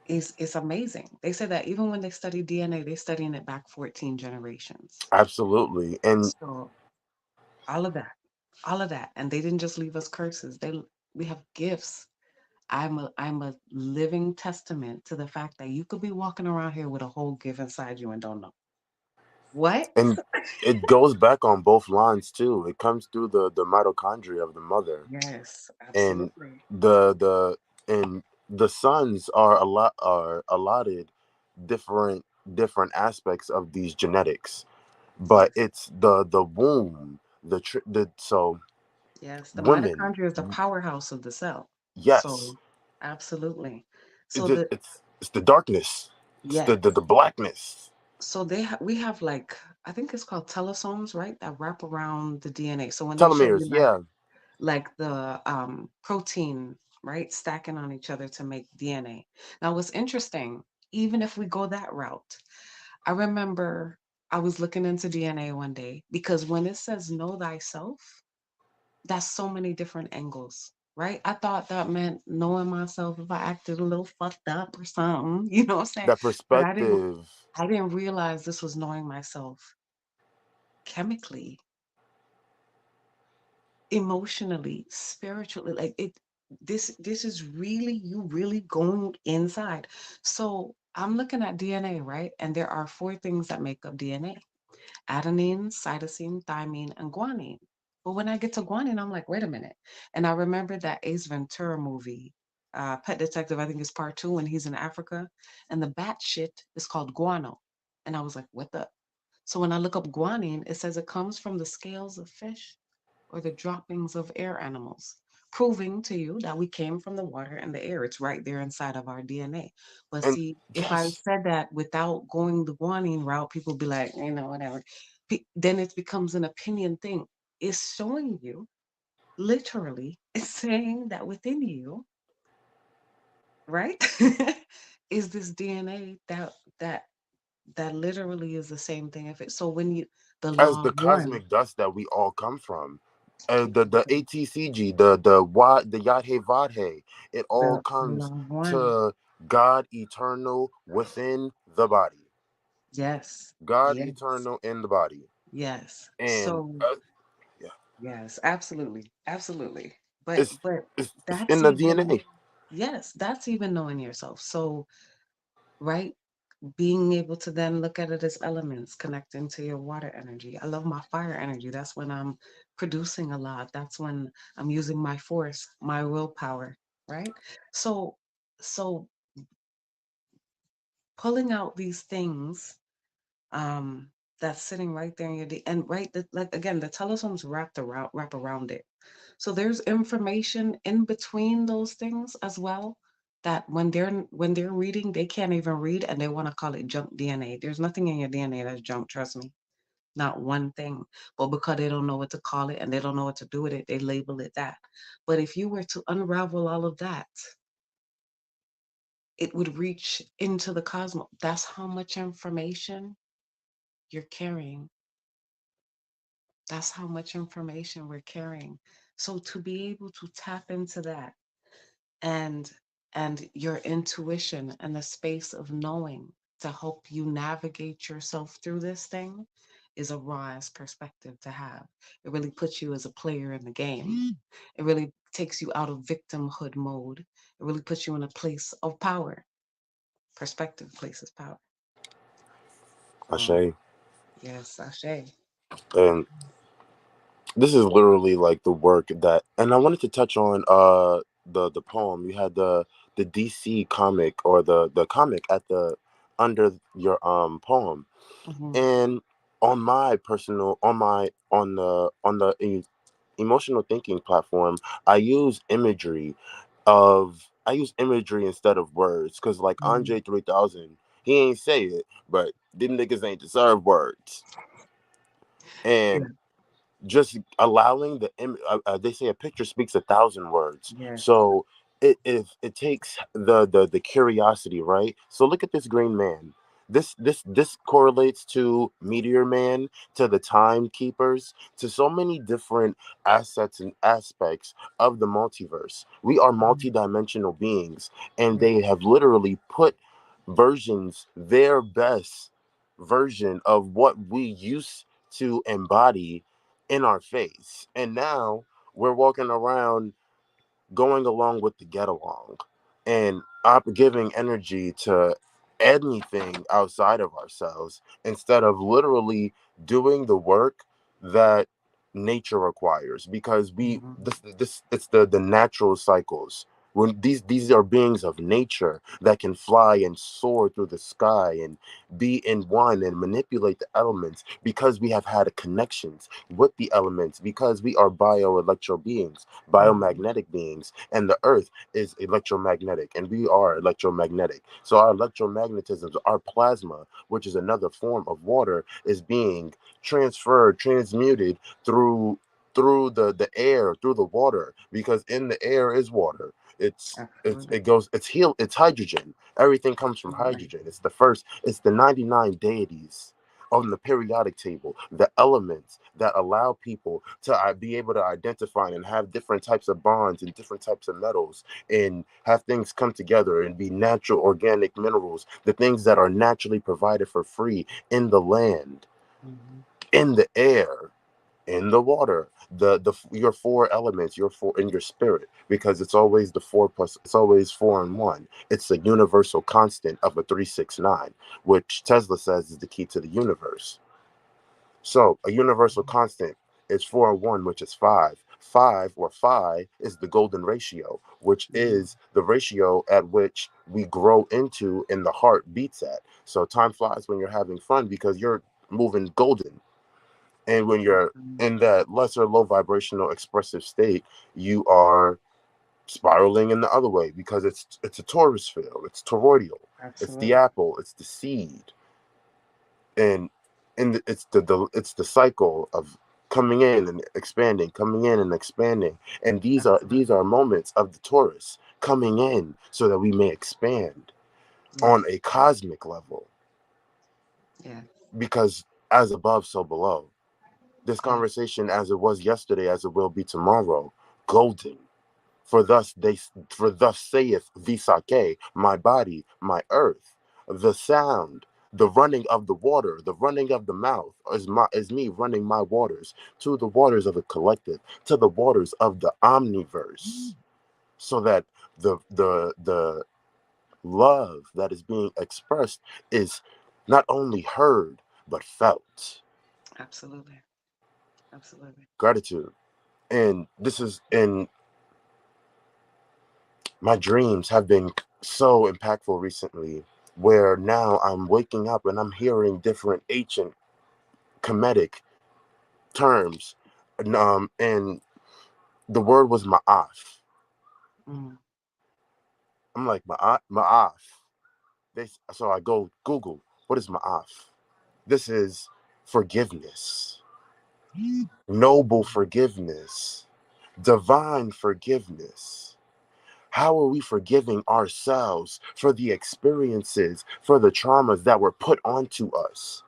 is amazing. They say that even when they study DNA, they're studying it back 14 generations. Absolutely. And So all of that, all of that, and they didn't just leave us curses. We have gifts. I'm a living testament to the fact that you could be walking around here with a whole gift inside you and don't know. What? and it goes back on both lines too. It comes through the mitochondria of the mother, Yes, and absolutely. the and the sons are allotted different aspects of these genetics, but Yes. it's the womb, the so Yes, the women, mitochondria is the powerhouse of the cell. yes, So, absolutely. So it's the it's the darkness, it's yes. the blackness. So we have like I think it's called telosomes, right? That wrap around the DNA. So when they show Telomeres, you yeah. like the protein, right, stacking on each other to make DNA. Now what's interesting, even if we go that route, I remember I was looking into DNA one day because when it says know thyself, that's so many different angles. Right? I thought that meant knowing myself if I acted a little fucked up or something, you know what I'm saying? That But perspective. I didn't realize this was knowing myself chemically, emotionally, spiritually. Like this is really you really going inside. So I'm looking at DNA, right? And there are four things that make up DNA: adenine, cytosine, thymine, and guanine. But when I get to guanine, I'm like, wait a minute. And I remember that Ace Ventura movie, Pet Detective, I think it's part two, when he's in Africa, and the bat shit is called guano. And I was like, what the? So when I look up guanine, it says it comes from the scales of fish or the droppings of air animals, proving to you that we came from the water and the air. It's right there inside of our DNA. But And see, if I yes, said that without going the guanine route, people be like, whatever. Then it becomes an opinion thing. It's showing you, literally, it's saying that within you, right, is this DNA that literally is the same thing. If it so when you the as law the of one, cosmic dust that we all come from. The exactly, ATCG, the Yad He Vad He, it all the comes law of one. to God eternal within the body. Yes. God Yes. eternal in the body. Yes. And So yeah, yes, absolutely. Absolutely. But it's, but it's in that's the even DNA. yes, that's even knowing yourself. So, right, being able to then look at it as elements connecting to your water energy. I love my fire energy. That's when I'm producing a lot. That's when I'm using my force, my willpower, right? So, so pulling out these things, um, that's sitting right there in your and right, like again, the telesome's wrap around it. So there's information in between those things as well that when they're reading, they can't even read and they want to call it junk DNA. There's nothing in your DNA that's junk, trust me. Not one thing. But because they don't know what to call it and they don't know what to do with it, they label it that. But if you were to unravel all of that, it would reach into the cosmos. That's how much information you're carrying. That's how much information we're carrying. So to be able to tap into that and your intuition and the space of knowing to help you navigate yourself through this thing is a raw ass perspective to have. It really puts you as a player in the game. It really takes you out of victimhood mode. It really puts you in a place of power. Perspective places power. So Ashe. yes, sashay. And this is literally like the work that, and I wanted to touch on the poem. You had the DC comic, or the comic at the under your poem. Hmm. And on my personal, on the emotional thinking platform, I use imagery instead of words, because like Hmm. Andre 3000, he ain't say it, but them niggas ain't deserve words. Yeah. And just allowing they say a picture speaks 1,000 words. Yes. So it takes the curiosity, right? So look at this green man. This correlates to Meteor Man, to the Timekeepers, to so many different assets and aspects of the multiverse. We are Mhm. multidimensional beings, and Yeah. they have literally put their best version of what we used to embody in our face. And now we're walking around going along with the get along and giving energy to anything outside of ourselves, instead of literally doing the work that nature requires, because we Mhm. this it's the natural cycles. When these are beings of nature that can fly and soar through the sky and be in one and manipulate the elements, because we have had connections with the elements, because we are bioelectro beings, Mhm. biomagnetic beings, and the earth is electromagnetic and we are electromagnetic. So our electromagnetism, our plasma, which is another form of water, is being transmuted through the air, through the water, because in the air is water. Absolutely. It's hydrogen. Everything comes from Absolutely. hydrogen. It's the 99 deities on the periodic table, the elements that allow people to be able to identify and have different types of bonds and different types of metals, and have things come together and be natural organic minerals, the things that are naturally provided for free in the land, Mhm. in the air, in the water, the your four elements, your four in your spirit, because it's always four and one. It's a universal constant of a 369, which Tesla says is the key to the universe. So a universal constant is 4 and 1, which is 5. 5, or phi, is the golden ratio, which Mhm. is the ratio at which we grow into and the heart beats at. So time flies when you're having fun, because you're moving golden. And when you're Mhm. in that lesser low vibrational expressive state, you are spiraling in the other way, because it's a torus field, it's toroidal, it's the Absolutely. apple, it's the seed. And it's the cycle of coming in and expanding, coming in and expanding. And these Absolutely. are moments of the Taurus coming in so that we may expand on Yes. a cosmic level, Yes. because as above so below. This Yes. conversation, as it was yesterday, as it will be tomorrow, golden. For thus saith Visake, my body, my earth. The sound, the running of the water, the running of the mouth is me running my waters to the waters of the collective, to the waters of the omniverse, so that the love that is being expressed is not only heard but felt. Absolutely. Absolutely. Gratitude. And this is, and my dreams have been so impactful recently, where now I'm waking up and I'm hearing different ancient Kemetic terms. And the word was ma'af. Mm, I'm like, ma'af. So I go Google, what is ma'af? This is forgiveness, noble forgiveness, divine forgiveness. How are we forgiving ourselves for the experiences, for the traumas that were put onto us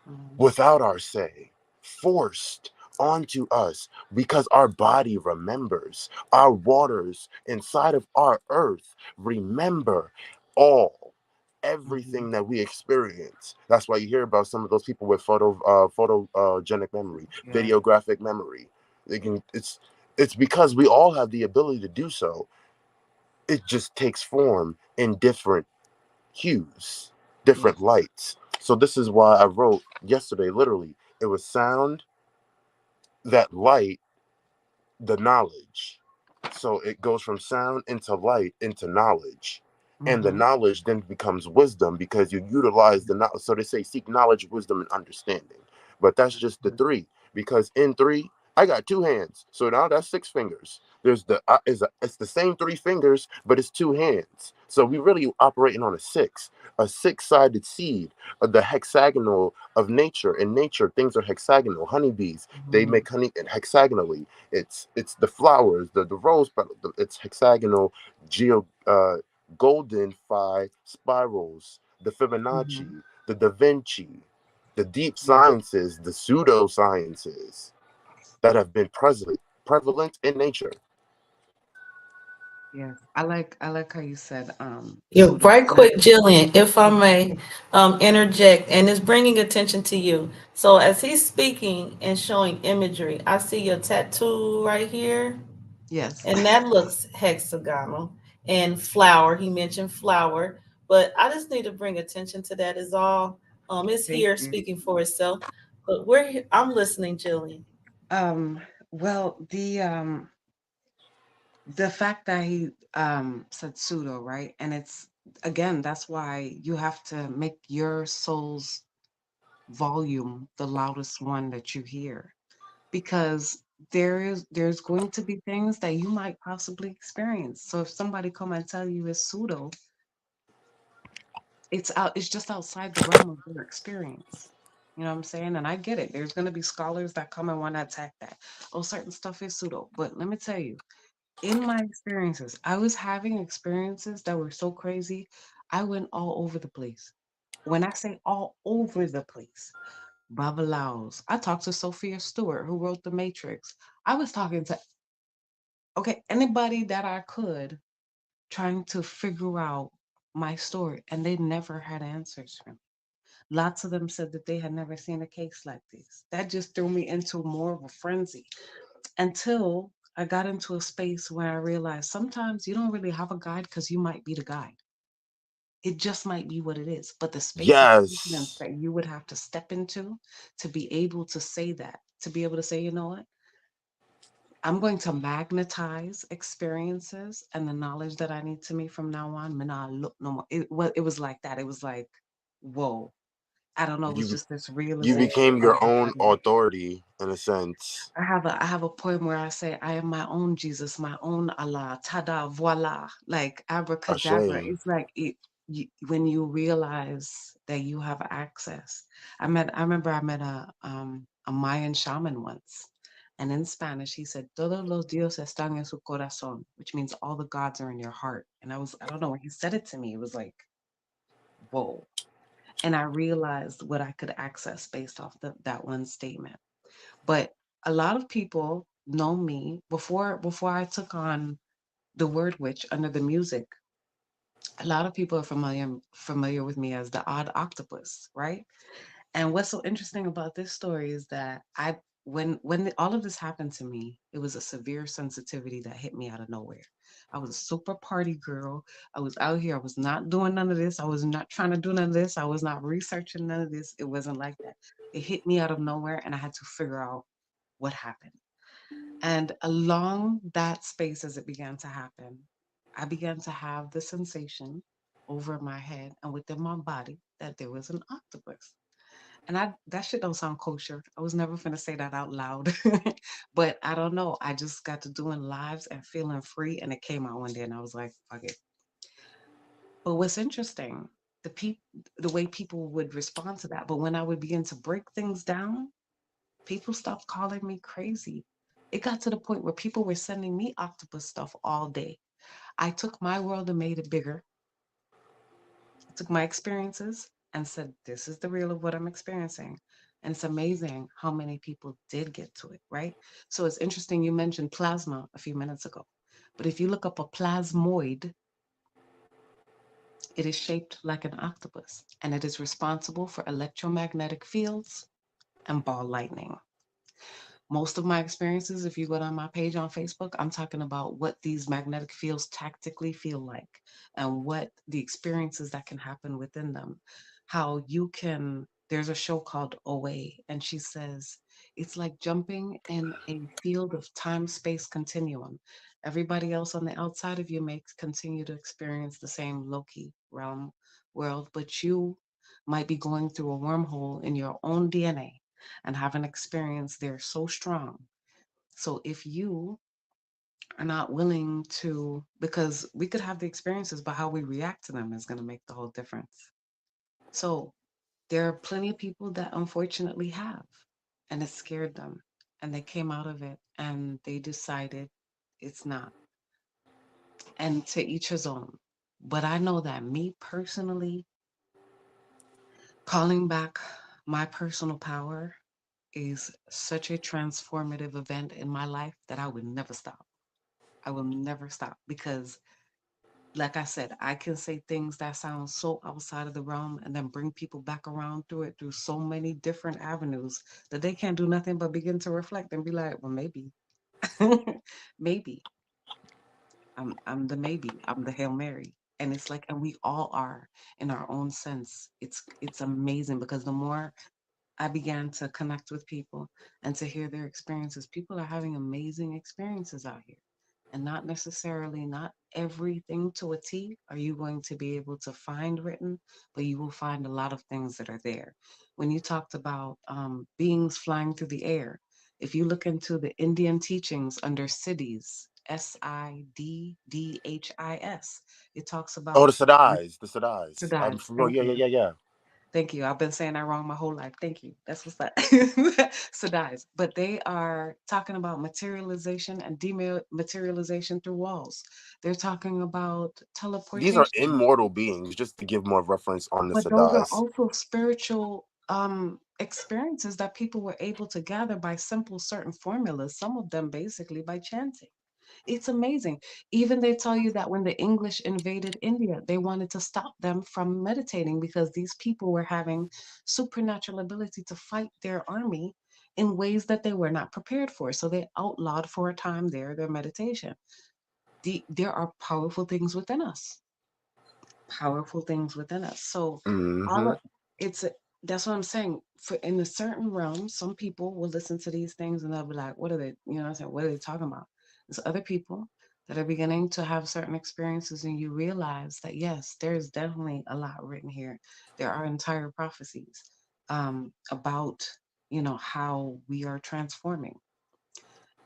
mm, without our say, forced onto us because our body remembers, our waters inside of our earth remember all, mhm. everything that we experience. That's why you hear about some of those people with photogenic memory, Yeah. videographic memory. They can, it's because we all have the ability to do so. It just takes form in different hues, different Yes. lights. So this is why I wrote yesterday, literally, it was sound, that light, the knowledge. So it goes from sound into light into knowledge. And the Mm-hmm. knowledge then becomes wisdom because you utilize the knowledge. So they say seek knowledge, wisdom, and understanding. But that's just the Absolutely. three. Because in three, I got two hands. So now that's six fingers. There's it's the same three fingers, but it's two hands. So we really operating on a six-sided seed of the hexagonal of nature. In nature, things are hexagonal. Honeybees, they Mm-hmm. make honey hexagonally. It's the flowers, the rose petal. It's hexagonal, golden phi spirals, the Mm-hmm. Fibonacci, the Da Vinci, the deep Yeah. sciences, the pseudosciences that have been prevalent in nature. Yes. I like how you said Yeah, right pseudoscience. quick, Jillian, if I Yeah. may interject, and it's bringing attention to you. So as he's speaking and showing imagery, I see your tattoo right here, Yes. and that looks hexagonal. And flower, he mentioned flower, but I just need to bring attention to that is all. It's Thank here you. speaking for itself, but I'm listening, Jillian. Um, well, the fact that he said pseudo, right? And it's again, that's why you have to make your soul's volume the loudest one that you hear. Because there's going to be things that you might possibly experience. So if somebody come and tell you it's pseudo, it's just outside the realm of their experience. You know what I'm saying? And I get it. There's gonna be scholars that come and want to attack that. Oh, certain stuff is pseudo. But let me tell you, in my experiences, I was having experiences that were so crazy. I went all over the place. When I say all over the place, Baba Laos. I talked to Sophia Stewart, who wrote The Matrix. I was talking to anybody that I could, trying to figure out my story, and they never had answers for me. Lots of them said that they had never seen a case like this. That just threw me into more of a frenzy until I got into a space where I realized sometimes you don't really have a guide because you might be the guide. It just might be what it is. But the space of confidence Yes. that you would have to step into to be able to say that, to be able to say, you know what? I'm going to magnetize experiences and the knowledge that I need to me from now on. Mina look no more. It was like that. It was like, whoa. I don't know. It was You just this you realization became of your the own having. authority in a sense. I have a poem where I say I am my own Jesus, my own Allah, tada, voila, like abracadabra. Ashe. It's like when you realize that you have access. I remember I met a Mayan shaman once, and in Spanish he said todos los dioses están en su corazón, which means all the gods are in your heart. And I don't know, when he said it to me, it was like, whoa. And I realized what I could access based off that one statement. But a lot of people know me before I took on the word witch under the music. A lot of people are familiar with me as the odd octopus, right? And what's so interesting about this story is that all of this happened to me, it was a severe sensitivity that hit me out of nowhere. I was a super party girl. I was out here. I was not doing none of this. I was not trying to do none of this. I was not researching none of this. It wasn't like that. It hit me out of nowhere, and I had to figure out what happened. And along that space, as it began to happen, I began to have the sensation over my head and within my body that there was an octopus. And that shit don't sound kosher. I was never gonna say that out loud. But I don't know. I just got to doing lives and feeling free, and it came out one day and I was like, fuck it. But what's interesting, the way people would respond to that. But when I would begin to break things down, people stopped calling me crazy. It got to the point where people were sending me octopus stuff all day. I took my world and made it bigger. I took my experiences and said, this is the real of what I'm experiencing. And it's amazing how many people did get to it, right? So it's interesting you mentioned plasma a few minutes ago. But if you look up a plasmoid, it is shaped like an octopus and it is responsible for electromagnetic fields and ball lightning. Most of my experiences, if you go on my page on Facebook, I'm talking about what these magnetic fields tactically feel like and what the experiences that can happen within them. How you can, there's a show called Away, and she says it's like jumping in a field of time space continuum. Everybody else on the outside of you may continue to experience the same Loki realm world, but you might be going through a wormhole in your own DNA and have an experience there so strong. So if you are not willing to, because we could have the experiences, but how we react to them is going to make the whole difference. So there are plenty of people that unfortunately have, and it scared them, and they came out of it and they decided it's not. And to each his own. But I know that me personally, calling back my personal power is such a transformative event in my life that I would never stop. I will never stop because, like I said, I can say things that sound so outside of the realm and then bring people back around through it through so many different avenues that they can't do nothing but begin to reflect and be like, well, maybe, maybe I'm the maybe, I'm the Hail Mary. And it's like, and we all are in our own sense. It's amazing because the more I began to connect with people and to hear their experiences. People are having amazing experiences out here. And not necessarily, not everything to a T are you going to be able to find written, but you will find a lot of things that are there. When you talked about beings flying through the air, if you look into the Indian teachings under Siddhis, Siddhis, it talks Oh, about the Sadais, the Sadais. I'm Siddhis. familiar. Thank Yeah, you. yeah, yeah, yeah. Thank you. I've been saying that wrong my whole life. Thank you. That's what's that. Sadais. But they are talking about materialization and dematerialization through walls. They're talking about These are teleportation. immortal beings. Just to give more reference on the But those are Sadais. also spiritual experiences that people were able to gather by simple certain formulas, some of them basically by chanting. It's amazing. Even they tell you that when the English invaded India, they wanted to stop them from meditating because these people were having supernatural ability to fight their army in ways that they were not prepared for. So they outlawed for a time their meditation. There are powerful things within us, powerful things within us. So all Mm-hmm. of it's that's what I'm saying. For in a certain realm, some people will listen to these things and they'll be like, what are they, you know what I'm saying? What are they talking about? There's other people that are beginning to have certain experiences and you realize that yes, there's definitely a lot written here. There are entire prophecies about how we are transforming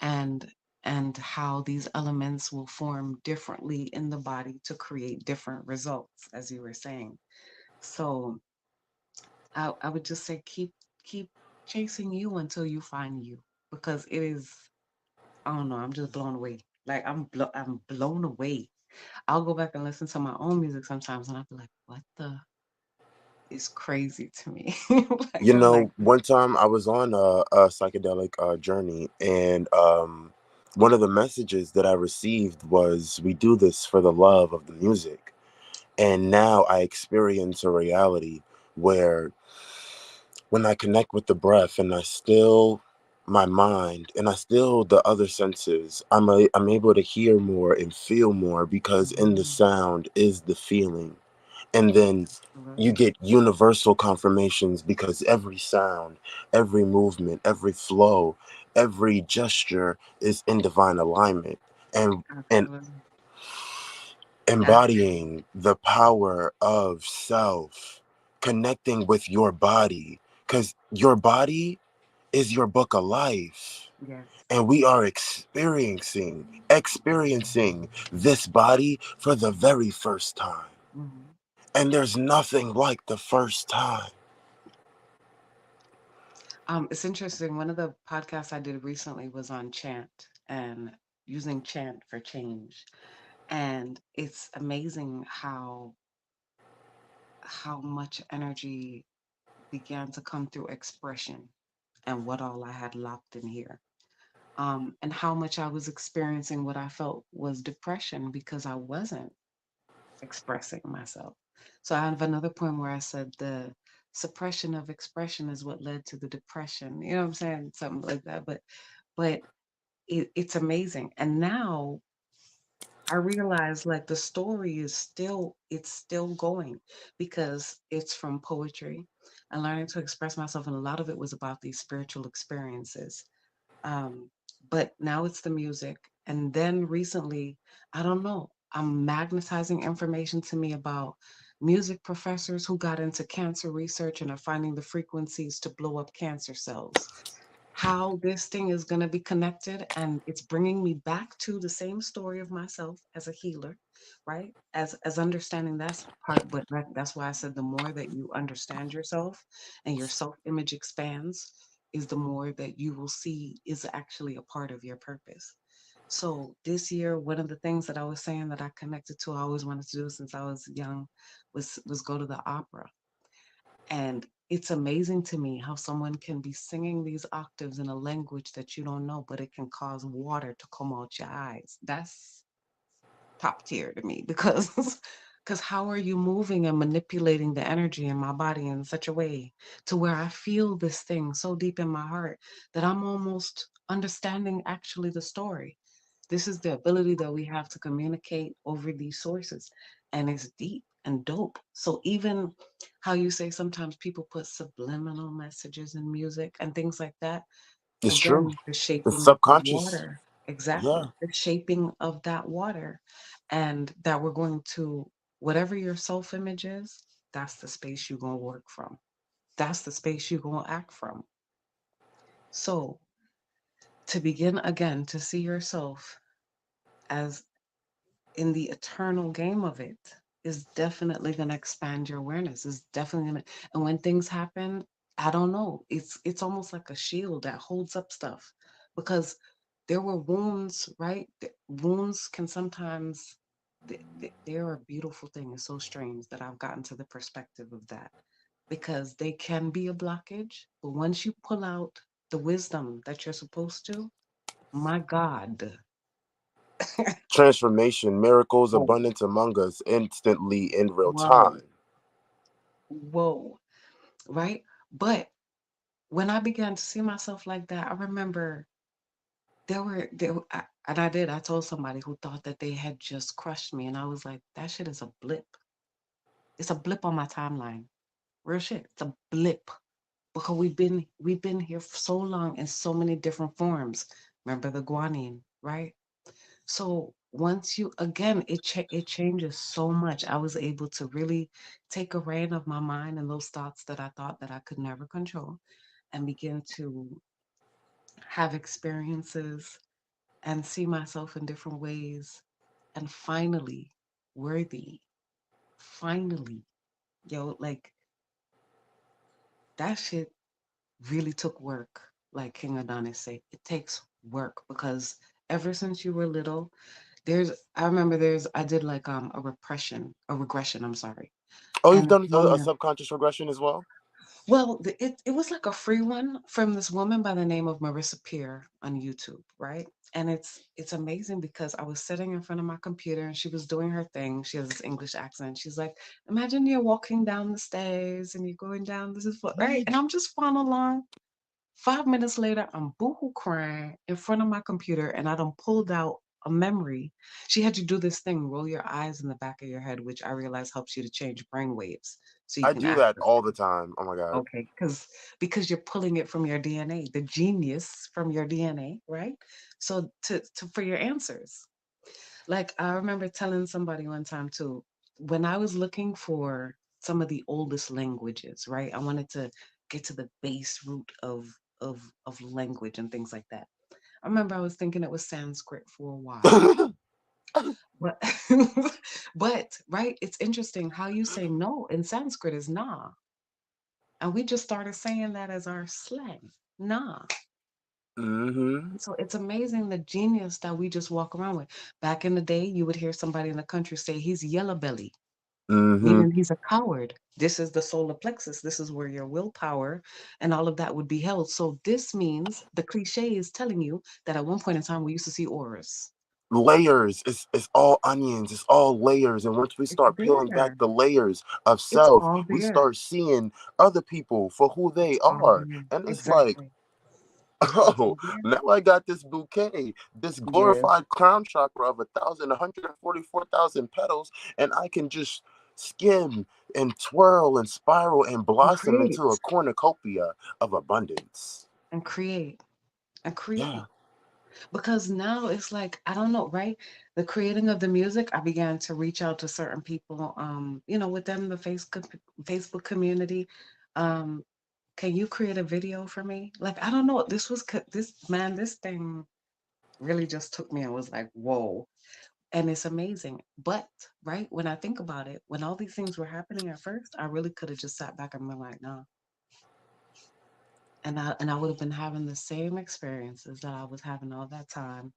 and and how these elements will form differently in the body to create different results, as you were saying. So I would just say keep chasing you until you find you because it is, I don't know, I'm just blown away. Like I'm blown away. I'll go back and listen to my own music sometimes and I'll be like, what the is crazy to me. Like You I'm like, know, one time I was on a psychedelic journey, and one of the messages that I received was, "We do this for the love of the music." And now I experience a reality where when I connect with the breath and I still my mind and I still the other senses, I'm able to hear more and feel more because in the mm, sound is the feeling. And then you Absolutely. get universal confirmations because every sound, every movement, every flow, every gesture is in divine alignment. And Absolutely. Absolutely. embodying the power of self, connecting with your body, because your body is your book of life. Yes. And we are experiencing this body for the very first time. Mhm. And there's nothing like the first time. It's interesting. One of the podcasts I did recently was on chant and using chant for change. And it's amazing how much energy began to come through expression and what all I had locked in here. And how much I was experiencing what I felt was depression because I wasn't expressing myself. So I have another point where I said the suppression of expression is what led to the depression. You know what I'm saying? Something like that. But it's amazing. And now I realize like the story is still it's still going because it's from poetry and learning to express myself, and a lot of it was about these spiritual experiences. Um, but now it's the music. And then recently, I don't know, I'm magnetizing information to me about music professors who got into cancer research and are finding the frequencies to blow up cancer cells. How this thing is going to be connected, and it's bringing me back to the same story of myself as a healer, right? As understanding that's part, but that's why I said the more that you understand yourself and your self image expands, is the more that you will see is actually a part of your purpose. So this year, one of the things that I was saying that I connected to, I always wanted to do since I was young, was go to the opera. And it's amazing to me how someone can be singing these octaves in a language that you don't know, but it can cause water to come out your eyes. That's top tier to me because because how are you moving and manipulating the energy in my body in such a way to where I feel this thing so deep in my heart that I'm almost understanding actually the story. This is the ability that we have to communicate over these sources, and it's deep and dope. So even how you say sometimes people put subliminal messages in music and things like that, It's true. again, the It's shaping of the subconscious. water. Yeah. Exactly. The shaping of that water. And that we're going to, whatever your self image is, that's the space you're going to work from. That's the space you're going to act from. So to begin again to see yourself as in the eternal game of it is definitely going to expand your awareness. Is definitely going to, and when things happen, I don't know, it's almost like a shield that holds up stuff because there were wounds, right? Wounds can sometimes they're a beautiful thing. It's so strange that I've gotten to the perspective of that because they can be a blockage, but once you pull out the wisdom that you're supposed to, my God, Transformation, miracles, whoa, abundance among us instantly in real whoa, time. whoa, right? But when I began to see myself like that, I remember and I did. I told somebody who thought that they had just crushed me, and I was like, that shit is a blip. It's a blip on my timeline. Real shit. It's a blip because we've been here for so long in so many different forms. Remember the guanine, right? So once you again, it changes so much. I was able to really take a reign of my mind and those thoughts that I thought that I could never control, and begin to have experiences and see myself in different ways, and finally worthy. Finally, yo, like that shit really took work. Like King Adonnis say, it takes work because ever since you were little, I remember I did like a regression, I'm sorry. Oh, you've And done a subconscious regression as well? well, it was like a free one from this woman by the name of Marissa Peer on YouTube, right? And it's amazing because I was sitting in front of my computer and she was doing her thing. She has this English accent. She's like, imagine you're walking down the stairs and you're going down this is right, and I'm just following along. 5 minutes later, I'm boohoo crying in front of my computer, and I done pulled out a memory. She had you do this thing, roll your eyes in the back of your head, which I realize helps you to change brain waves so you I can do that access all the things. time. Oh my god. Okay, because you're pulling it from your DNA, the genius from your DNA, right? So to for your answers. Like I remember telling somebody one time too, when I was looking for some of the oldest languages, right? I wanted to get to the base root of language and things like that. I remember I was thinking it was Sanskrit for a while. But but right, it's interesting how you say no in Sanskrit is nah. And we just started saying that as our slang. Nah. Mm-hmm. So it's amazing the genius that we just walk around with. Back in the day, you would hear somebody in the country say he's yellow belly, Mm-hmm. meaning he's a coward. This is the solar plexus. This is where your willpower and all of that would be held. So this means the cliche is telling you that at one point in time we used to see auras. Layers. It's all onions. It's all layers. And once we It's start peeling back there. the layers of It's self, all we there. start seeing other people for who It's they all are. there. And it's like, Exactly. It's oh, all there. now I got this bouquet, this Yeah. glorified crown chakra of 1,144,000 petals, and I can just skim and twirl and spiral and And blossom create. into a cornucopia of abundance. And create. And Yeah. create. Because now it's like I don't know, right? The creating of the music, I began to reach out to certain people, within the Facebook community. Um, can you create a video for me? Like I don't know, this thing really just took me and was like, whoa. And it's amazing. But right when I think about it, when all these things were happening at first, I really could have just sat back and been like, no. And I would have been having the same experiences that I was having all that time,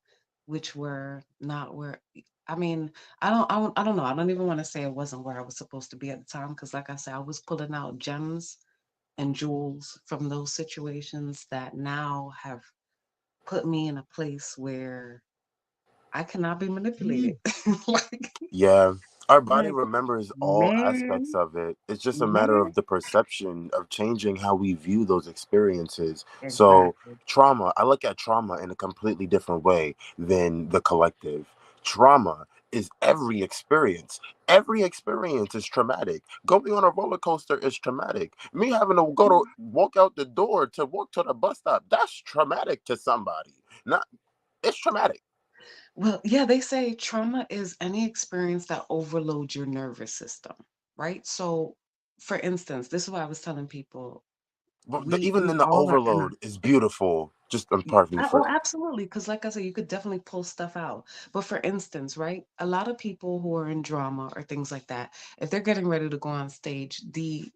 which were not where I mean, I don't know. I don't even want to say it wasn't where I was supposed to be at the time because like I said, I was pulling out gems and jewels from those situations that now have put me in a place where I cannot be manipulated. like Yeah. Our body like remembers all aspects man, of it. It's just a matter man. of the perception of changing how we view those experiences. So, Exactly. trauma, I look at trauma in a completely different way than the collective. Trauma is every experience. Every experience is traumatic. Going on a roller coaster is traumatic. Me having to go to walk out the door to walk to the bus stop, that's traumatic to somebody. Not It's traumatic. Well, yeah, they say trauma is any experience that overloads your nervous system, right? So, for instance, this is what I was telling people. But We even in the all are in a overload is beautiful. Just pardon me for. oh, absolutely, because like I said, you could definitely pull stuff out. But for instance, right, a lot of people who are in drama or things like that, if they're getting ready to go on stage, the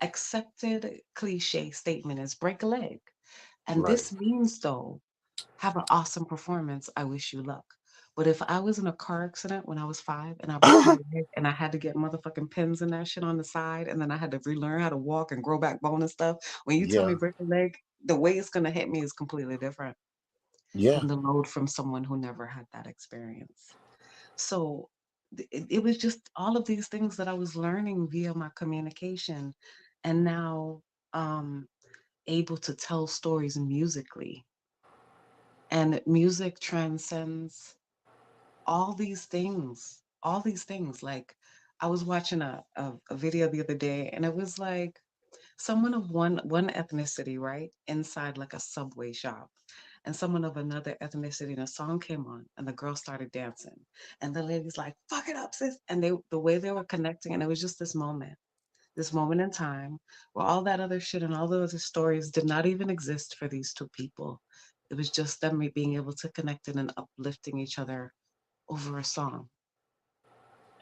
accepted cliche statement is break a leg. And Right. this means though have an awesome performance. I wish you luck. But if I was in a car accident when I was 5 and I broke my leg and I had to get motherfucking pins and that shit on the side and then I had to relearn how to walk and grow back bone and stuff, when you tell me Yeah. break a leg, the way it's gonna hit me is completely different Yeah. than the load from someone who never had that experience. So it was just all of these things that I was learning via my communication and now um able to tell stories musically. And music transcends all these things. Like I was watching a video the other day and it was like someone of one ethnicity, right? Inside like a subway shop. And someone of another ethnicity and a song came on and the girl started dancing. And the lady's like, fuck it up, sis. And the way they were connecting, and it was just this moment in time where all that other shit and all those other stories did not even exist for these two people. It was just them being able to connect and uplifting each other over a song.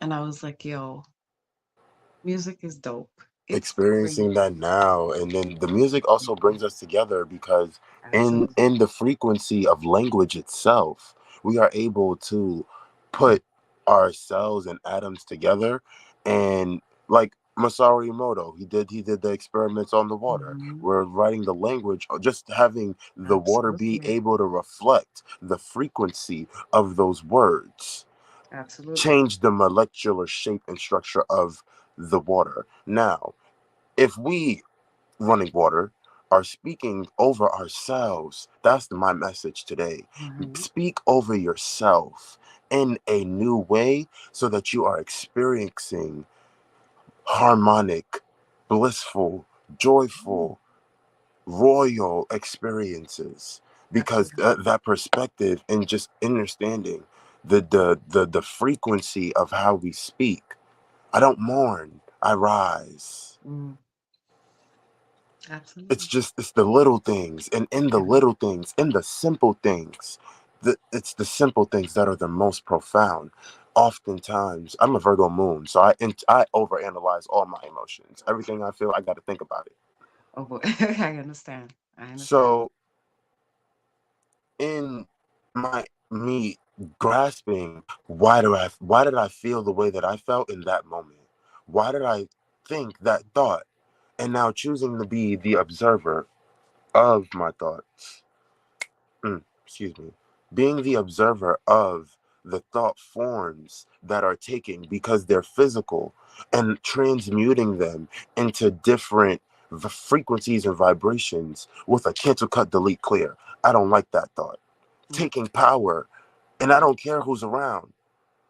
And I was like, yo, music is dope. It's Experiencing crazy. that now, and then the music also brings us together because in Absolutely. the frequency of language itself, we are able to put ourselves and atoms together. And like Masaru Emoto, he did the experiments on the water. Mhm. We're writing the language, or just having the water be Absolutely. able to reflect the frequency of those words Absolutely. change the molecular shape and structure of the water. Now, if we running water, are speaking over ourselves. That's my message today. Mm-hmm. Speak over yourself in a new way so that you are experiencing harmonic, blissful, joyful, royal experiences, because Absolutely. that perspective and just understanding the frequency of how we speak. I don't mourn, I rise. Mm, It's absolutely. just, it's the little things, and in the Every little things, in the simple things, it's the simple things that are the most profound. Oftentimes, I'm a Virgo moon, so I overanalyze all my emotions. Everything I feel, I got to think about it. oh boy, I understand. I understand. So in my me grasping, why did I feel the way that I felt in that moment? Why did I think that thought? And now choosing to be the observer of my thoughts. Excuse me. Being the observer of the thought forms that are taking, because they're physical, and transmuting them into different frequencies and vibrations with a cancel, cut, delete, clear. I don't like that thought. Mm, Taking power, and I don't care who's around,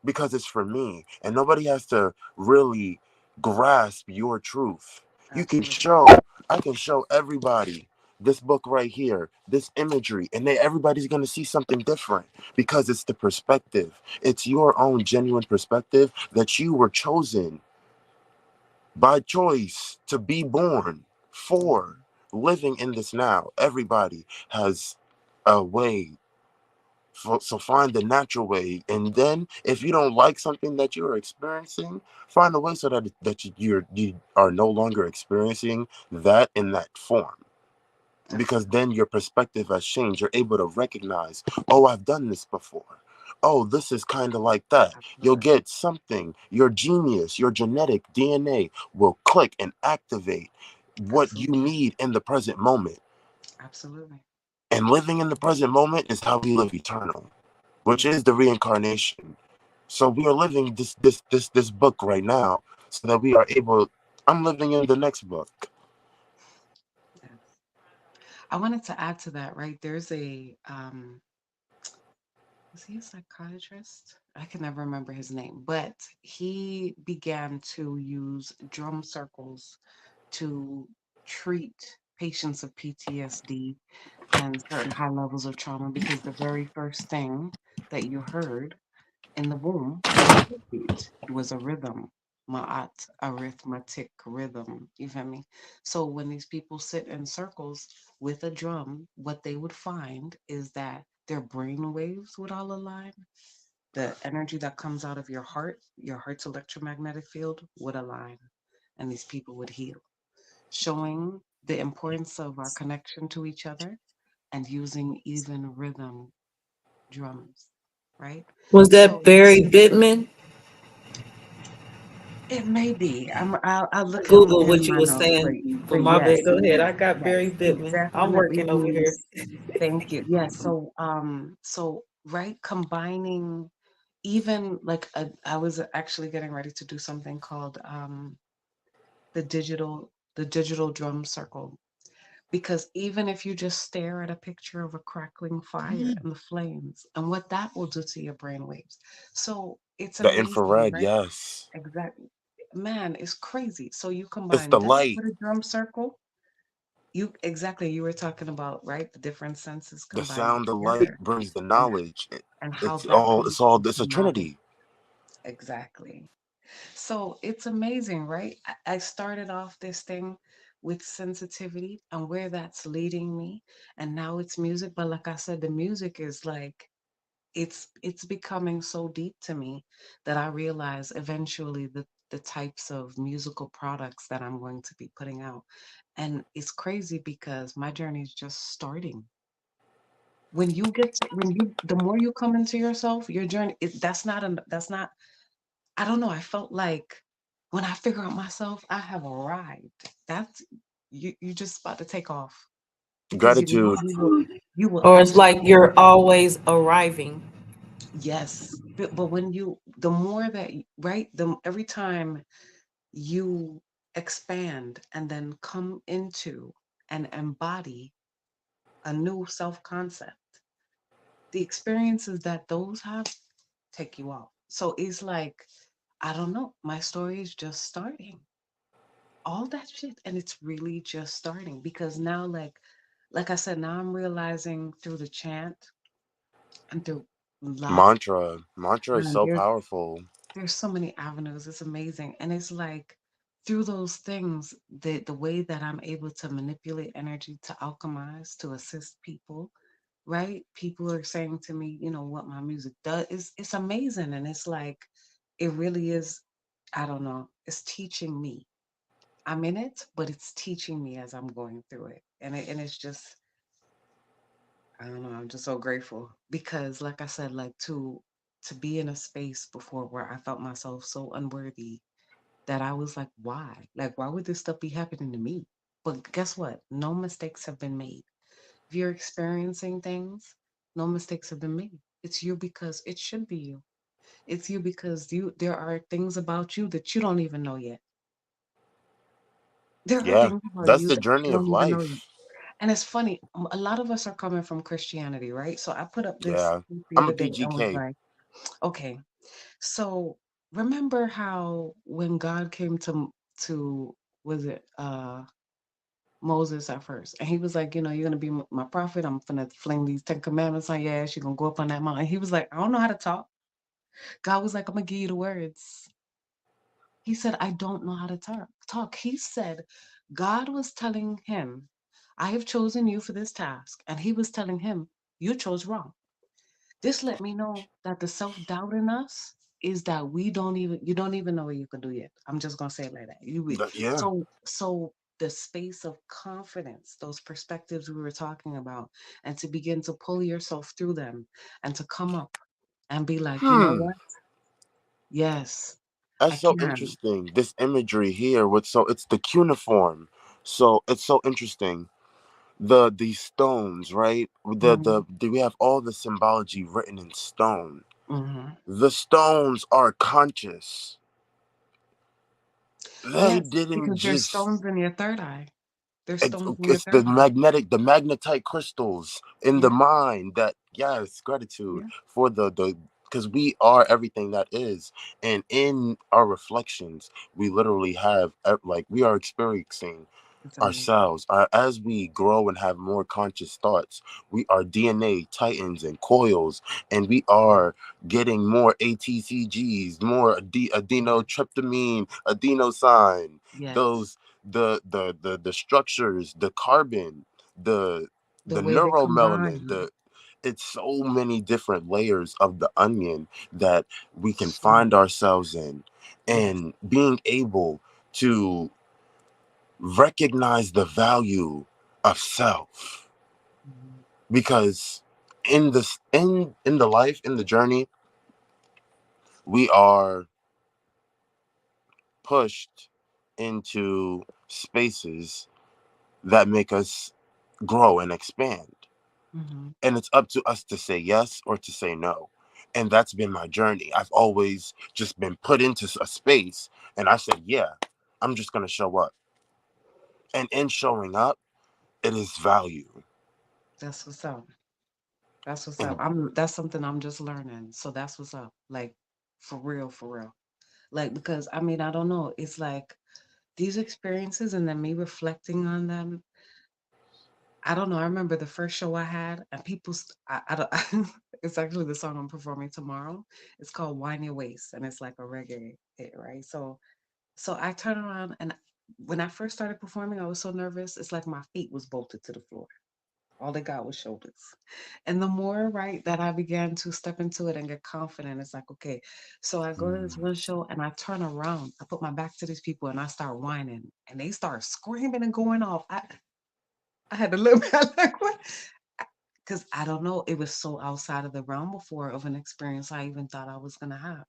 because it's for me, and nobody has to really grasp your truth. You can absolutely. show, I can show everybody this book right here, this imagery, and everybody's going to see something different, because it's the perspective. It's your own genuine perspective that you were chosen by choice to be born for, Mhm. living in this now. Everybody has a way. So find the natural way, and then if you don't like something that you're experiencing, find a way so that you are no longer experiencing that in that form, because Absolutely. then your perspective has changed. You're able to recognize, oh, I've done this before. Oh, this is kind of like that. You'll Absolutely. get something. Your genius, your genetic DNA will click and activate what you Absolutely. need in the present moment. Absolutely. And living in the present moment is how we live eternal, which Yes. is the reincarnation. So we are living this book right now, so that we are able. I'm living in the next book. Yes. I wanted to add to that, right? There's a was he a psychiatrist? I can never remember his name, but he began to use drum circles to treat patients of PTSD and certain high levels of trauma, because the very first thing that you heard in the womb was a heartbeat. It was a rhythm, ma'at, arithmetic rhythm. You feel me? So when these people sit in circles with a drum, what they would find is that their brain waves would all align. The energy that comes out of your heart's electromagnetic field would align, and these people would heal, showing the importance of our connection to each other and using even rhythm drums, right? Was that So Barry Bittman? it may be. I'll look him Google in what you my were notes, saying. but For my bad, yes, go ahead. I got Barry yes, it Bittman. I'm definitely working over here. means thank you. Yes, so right, combining even like I was actually getting ready to do something called the digital drum circle, because even if you just stare at a picture of a crackling fire and the flames and what that will do to your brain waves. So it's The amazing, infrared, right? yes, Exactly. Man, it's crazy. So you it's combine the that light. with a drum circle. You exactly, you were talking about, right? The different senses The combining sound, the light together, brings the and knowledge. and how It's that all. It's leads all. It's into a knowledge. trinity. Exactly. So it's amazing, right? I started off this thing with sensitivity and where that's leading me, and now it's music. But like I said, the music is like it's becoming so deep to me that I realize eventually the types of musical products that I'm going to be putting out. And it's crazy because my journey is just starting. When you the more you come into yourself, your journey that's not, I don't know, I felt like when I figure out myself, I have arrived. That's you just about to take off, because Gratitude. you will Or it's like absolutely, you're always arriving. yes. But when you the more that right, the every time you expand and then come into and embody a new self concept, the experiences that those have take you out. So it's like, I don't know, my story is just starting. All that shit. And it's really just starting because now, like I said, now I'm realizing through the chant and through love, Mantra is man, so powerful. there's so many avenues. It's amazing. And it's like through those things, the way that I'm able to manipulate energy to alchemize, to assist people, right? People are saying to me, what my music does is it's amazing. And it's like it really is, I don't know, it's teaching me. I'm in it, but it's teaching me as I'm going through it. And it's just, I don't know, I'm just so grateful because like I said, like to be in a space before where I felt myself so unworthy that I was like, why? Like, why would this stuff be happening to me? But guess what? No mistakes have been made. If you're experiencing things, no mistakes have been made. It's you because it should be you. It's you because there are things about you that you don't even know yet. There are Yeah, things about that's you the that journey you of don't even know yet. life. And it's funny, a lot of us are coming from Christianity, right? So I put up this Yeah, the I'm a other day and was PGK. like, okay, so remember how when God came to was it Moses at first, and he was like, you're gonna be my prophet. I'm gonna fling these 10 commandments on your ass. You're gonna go up on that mountain. He was like, I don't know how to talk. God was like, I'm gonna give you the words. He said, I don't know how to talk. He said, God was telling him, I have chosen you for this task. And he was telling him, you chose wrong. This let me know that the self-doubt in us is that you don't even know what you can do yet. I'm just gonna say it like that. Yeah. So the space of confidence, those perspectives we were talking about, and to begin to pull yourself through them and to come up and be like, you know Hmm. what? Yes, I That's so can. interesting. This imagery here, it's the cuneiform. So it's so interesting. These stones, right? Mm-hmm. We have all the symbology written in stone. Mm-hmm. The stones are conscious. They Yes, didn't because there's just stones in your third eye. There's it's, stones in your it's the third eye. magnetite crystals in the Yeah, mind that, yes, gratitude yeah, for the because we are everything that is, and in our reflections we literally have like we are experiencing it's amazing. ourselves. As we grow and have more conscious thoughts, we are DNA tightens and coils, and we Yeah. are getting more ATCGs, more adenotryptamine, adenosine. Yes, Those the structures, the carbon, the the the way they neuromelanin, combine. it's so many different layers of the onion that we can So find many. ourselves in, Yes. and being able to recognize the value of self, Mhm. because in the life, in the journey, we are pushed into spaces that make us grow and expand, Mhm. and it's up to us to say yes or to say no. And that's been my journey. I've always just been put into a space, and I said, yeah, I'm just going to show up, and in showing up, it is value. That's what's up. That's what's up. And That's something I'm just learning. So that's what's up. Like for real, for real. Like because I mean, I don't know. It's like these experiences and then me reflecting on them. I don't know. I remember the first show I had, and I don't. It's actually the song I'm performing tomorrow. It's called "Wine Your Waist," and it's like a reggae hit, right? So I turn around, and when I first started performing, I was so nervous. It's like my feet was bolted to the floor. All they got was shoulders. And the more, right, that I began to step into it and get confident, it's like, okay. So I go to this mm, one show and I turn around, I put my back to these people and I start whining and they start screaming and going off. I had to look back like, what? Because I don't know, it was so outside of the realm before of an experience I even thought I was going to have.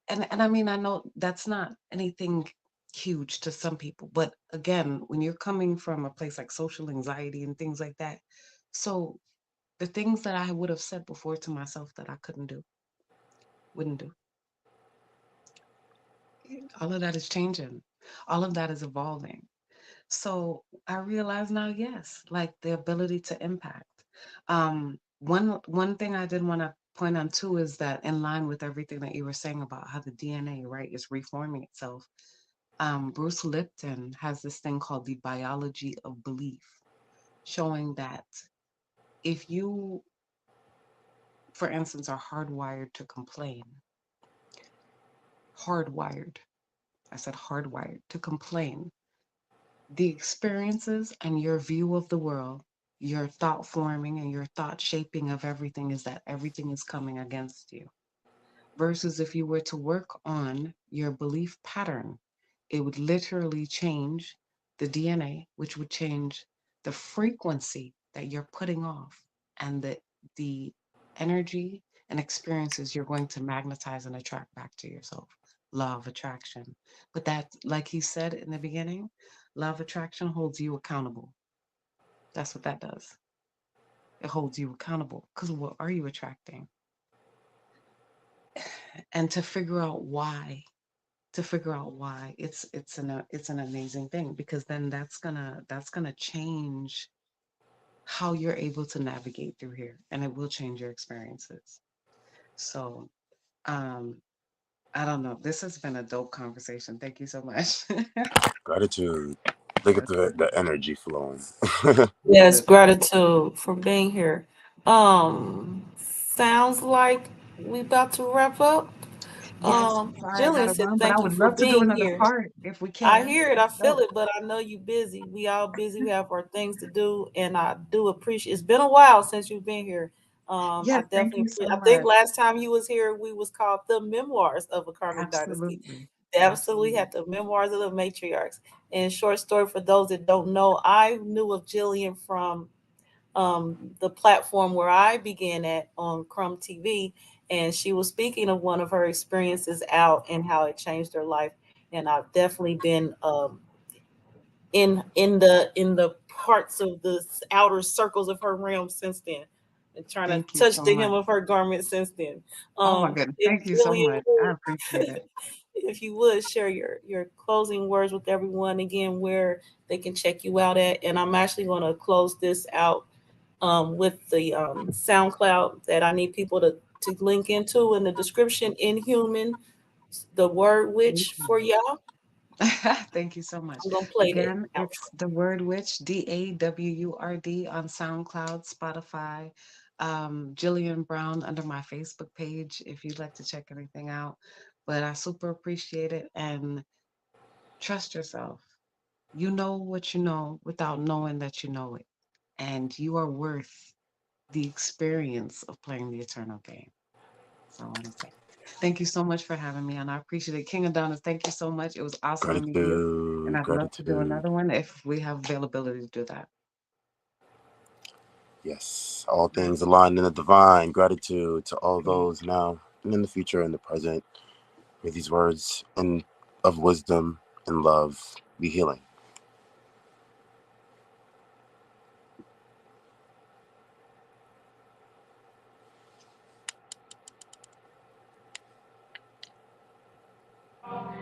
And I mean, I know that's not anything huge to some people, but again, when you're coming from a place like social anxiety and things like that, so the things that I would have said before to myself that I couldn't do, wouldn't do, all of that is changing. All of that is evolving. So I realize now, yes, like the ability to impact. One thing I did want to point on too is that in line with everything that you were saying about how the DNA, right, is reforming itself. Bruce Lipton has this thing called the biology of belief, showing that if you, for instance, are hardwired to complain, hardwired, I said hardwired to complain, the experiences and your view of the world, your thought forming and your thought shaping of everything is that everything is coming against you. Versus if you were to work on your belief pattern, it would literally change the DNA, which would change the frequency that you're putting off and the energy and experiences you're going to magnetize and attract back to yourself. Law of attraction. But that, like he said in the beginning, law of attraction holds you accountable. That's what that does. It holds you accountable because what are you attracting? And to figure out why, it's an amazing thing, because then that's gonna change how you're able to navigate through here, and it will change your experiences. So um I don't know, this has been a dope conversation. Thank you so much. Gratitude. Look at the energy flowing. Yes, gratitude for being here. Sounds like we about to wrap up. Yes, sorry I Jillian gotta said run, but I thank you would for love to do being another here. part if we I can. hear it, That's I feel dope. it, but I know you busy. We all busy. We have our things to do, and I do appreciate. It's been a while since you've been here. I Yes, thank definitely you so appreciate. I think much. last time you was here, we was called the Memoirs of a Karmic Dynasty. Absolutely. They absolutely Absolutely. had the Memoirs of the Matriarchs. And short story for those that don't know, I knew of Jillian from the platform where I began at on Crumb TV, and she was speaking of one of her experiences out and how it changed her life. And I've definitely been in the parts of the outer circles of her realm since then, and trying to Thank you touch so the hem much. of her garment since then. Oh my goodness. If Thank you so Jillian much. I appreciate would, it. if you would share your closing words with everyone again, where they can check you out at, and I'm actually going to close this out with the SoundCloud that I need people to link into in the description. INHUMAN, the word Thank witch you. for y'all. Thank you so much. I'm gonna play the Again, it's outro. the Word Witch, DaWurdWitch on SoundCloud, Spotify, Jillian Brown under my Facebook page if you'd like to check anything out. But I super appreciate it, and trust yourself. You know what you know without knowing that you know it. And you are worth the experience of playing the eternal game. That's all I want to say. Thank you so much for having me, and I appreciate it. King Adonis, thank you so much. It was awesome to meet you, and Gratitude. I'd love to do Gratitude. another one if we have availability to do that. Yes. All things aligned in the divine. Gratitude to all Peace. those now and in the future and the present. May these words and of wisdom and love be healing.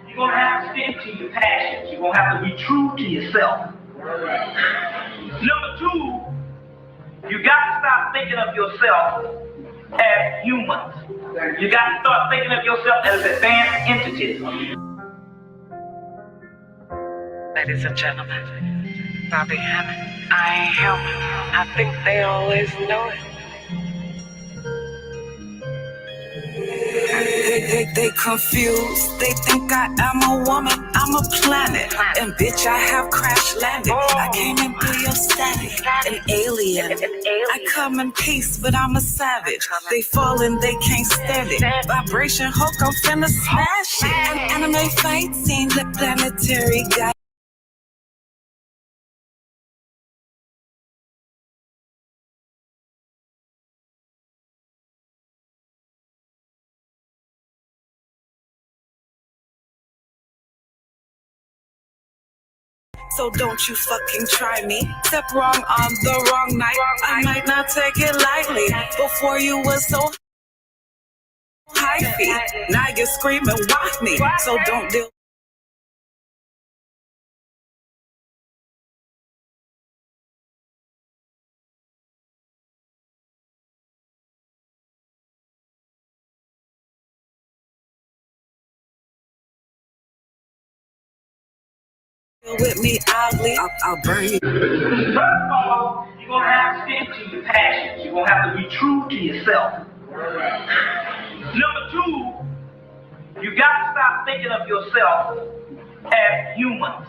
You're going to have to stick to your passions. You're going to have to be true to yourself. Number two, you got to stop thinking of yourself as humans. You got to start thinking of yourself as advanced entities. Ladies and gentlemen, Bobby Hammond, I ain't human. I think they always know it. They confused. They think I am a woman. I'm a planet. And bitch, I have crash landed. I came in through your static. An alien. I come in peace, but I'm a savage. They falling, they can't stand it. Vibration hook, I'm finna smash it. An anime fight scene, the planetary guy. So don't you fucking try me. Step wrong on the wrong night. I might not take it lightly. Before you was so high feet. Now you're screaming, why me? So don't deal with me oddly, I'll burn you. First of all, you're going to have to stick to your passions. You're going to have to be true to yourself. Number two, you got to stop thinking of yourself as humans.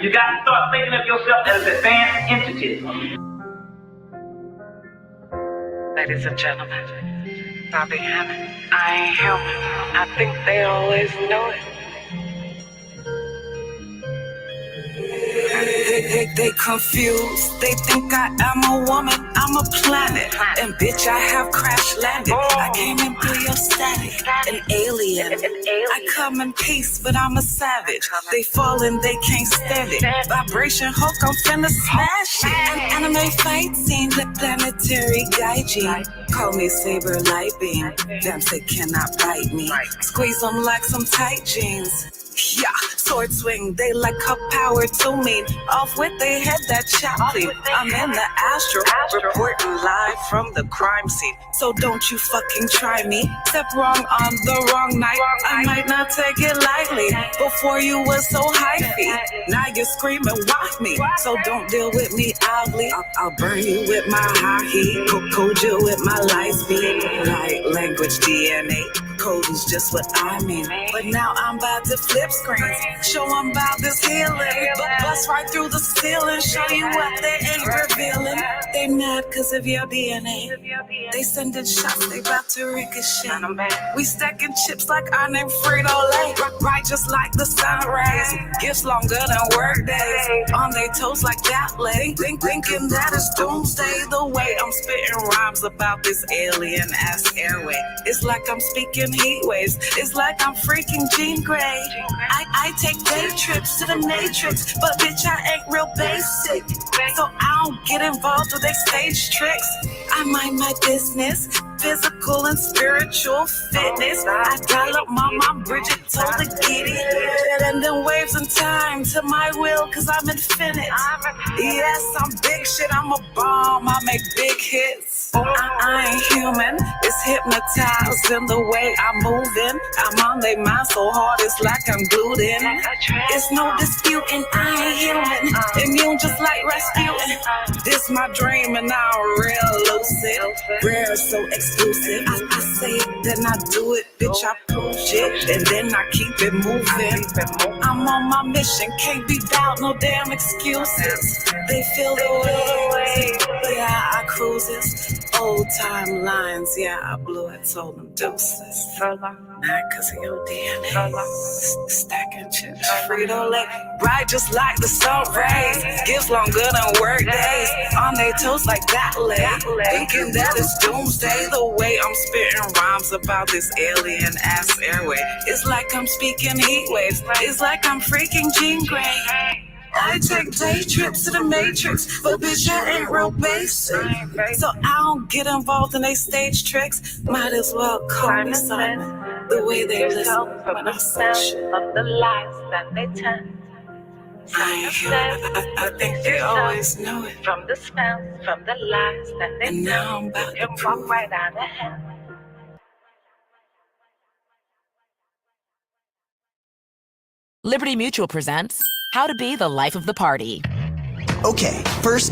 You got to start thinking of yourself as advanced entities. Ladies and gentlemen, Bobby Hammond, I ain't human. I think they always know it. They confused. They think I am a woman. I'm a planet. And bitch, I have crash landed. I came in through your static. An alien. I come in peace, but I'm a savage. They falling, they can't stand it. Vibration hook, I'm finna smash it. An anime fight scene, the planetary gaijin. Call me Saber Light Beam. Them say cannot bite me. Squeeze them like some tight jeans. Yeah, sword swing, they like her power to me. Off with they head that chop clean. I'm in the astral, reporting live from the crime scene. So don't you fucking try me. Step wrong on the wrong night. I might not take it lightly. Before you was so hypey. Now you're screaming, why me? So don't deal with me oddly. I'll burn you with my high heat. Code you with my light speed. Light language DNA. Code is just what I mean. But now I'm about to flip screens. Show them about this healing. But bust right through the ceiling. Show you what they ain't revealing. They mad cause of your DNA. They sending shots, they about to ricochet. We stacking chips like our name Frito-Lay. Right just like the sun rays. Gifts longer than work days. On they toes like that lay. Thinking that it's doomsday. The way I'm spitting rhymes about this alien ass airway. It's like I'm speaking heat waves. It's like I'm freaking Jean Grey. I take day trips to the matrix, but bitch I ain't real basic. So I don't get involved with their stage tricks. I mind my business, physical and spiritual fitness. I dial up my mom Bridget told to get it. And then waves in time to my will cause I'm infinite. Yes, I'm big shit, I'm a bomb, I make big hits. I ain't human, it's hypnotized in the way I'm moving. I'm on their mind so hard it's like I'm glued in. It's no disputing, I ain't human. Immune just like Rasputin. This my dream and I'm real lucid. Rare, so exclusive. I say it, then I do it, bitch, I prove shit. And then I keep it moving. I'm on my mission, can't be bout no damn excuses. They feel the way, yeah, I cruises. Old timelines, yeah, I blew it, told them deuces. Not cause of your DNA. Stacking chips, Frito-Lay. Bright just like the sun rays. Gives longer than work days. On they toes like that lay. Thinking that it's doomsday. The way I'm spitting rhymes about this alien ass airway. It's like I'm speaking heat waves. It's like I'm freaking Jean Grey. I take day trips to the matrix, but bitch, I ain't real basic. So I don't get involved in they stage tricks. Might as well call me Simon. The way they listen when I say shit. Of the lies that they tell. I ain't human. I think they always know it. From the smells, from the lies that they And tell. now I'm about to You walk prove right out of hell. Liberty Mutual presents How to Be the Life of the Party. Okay, first,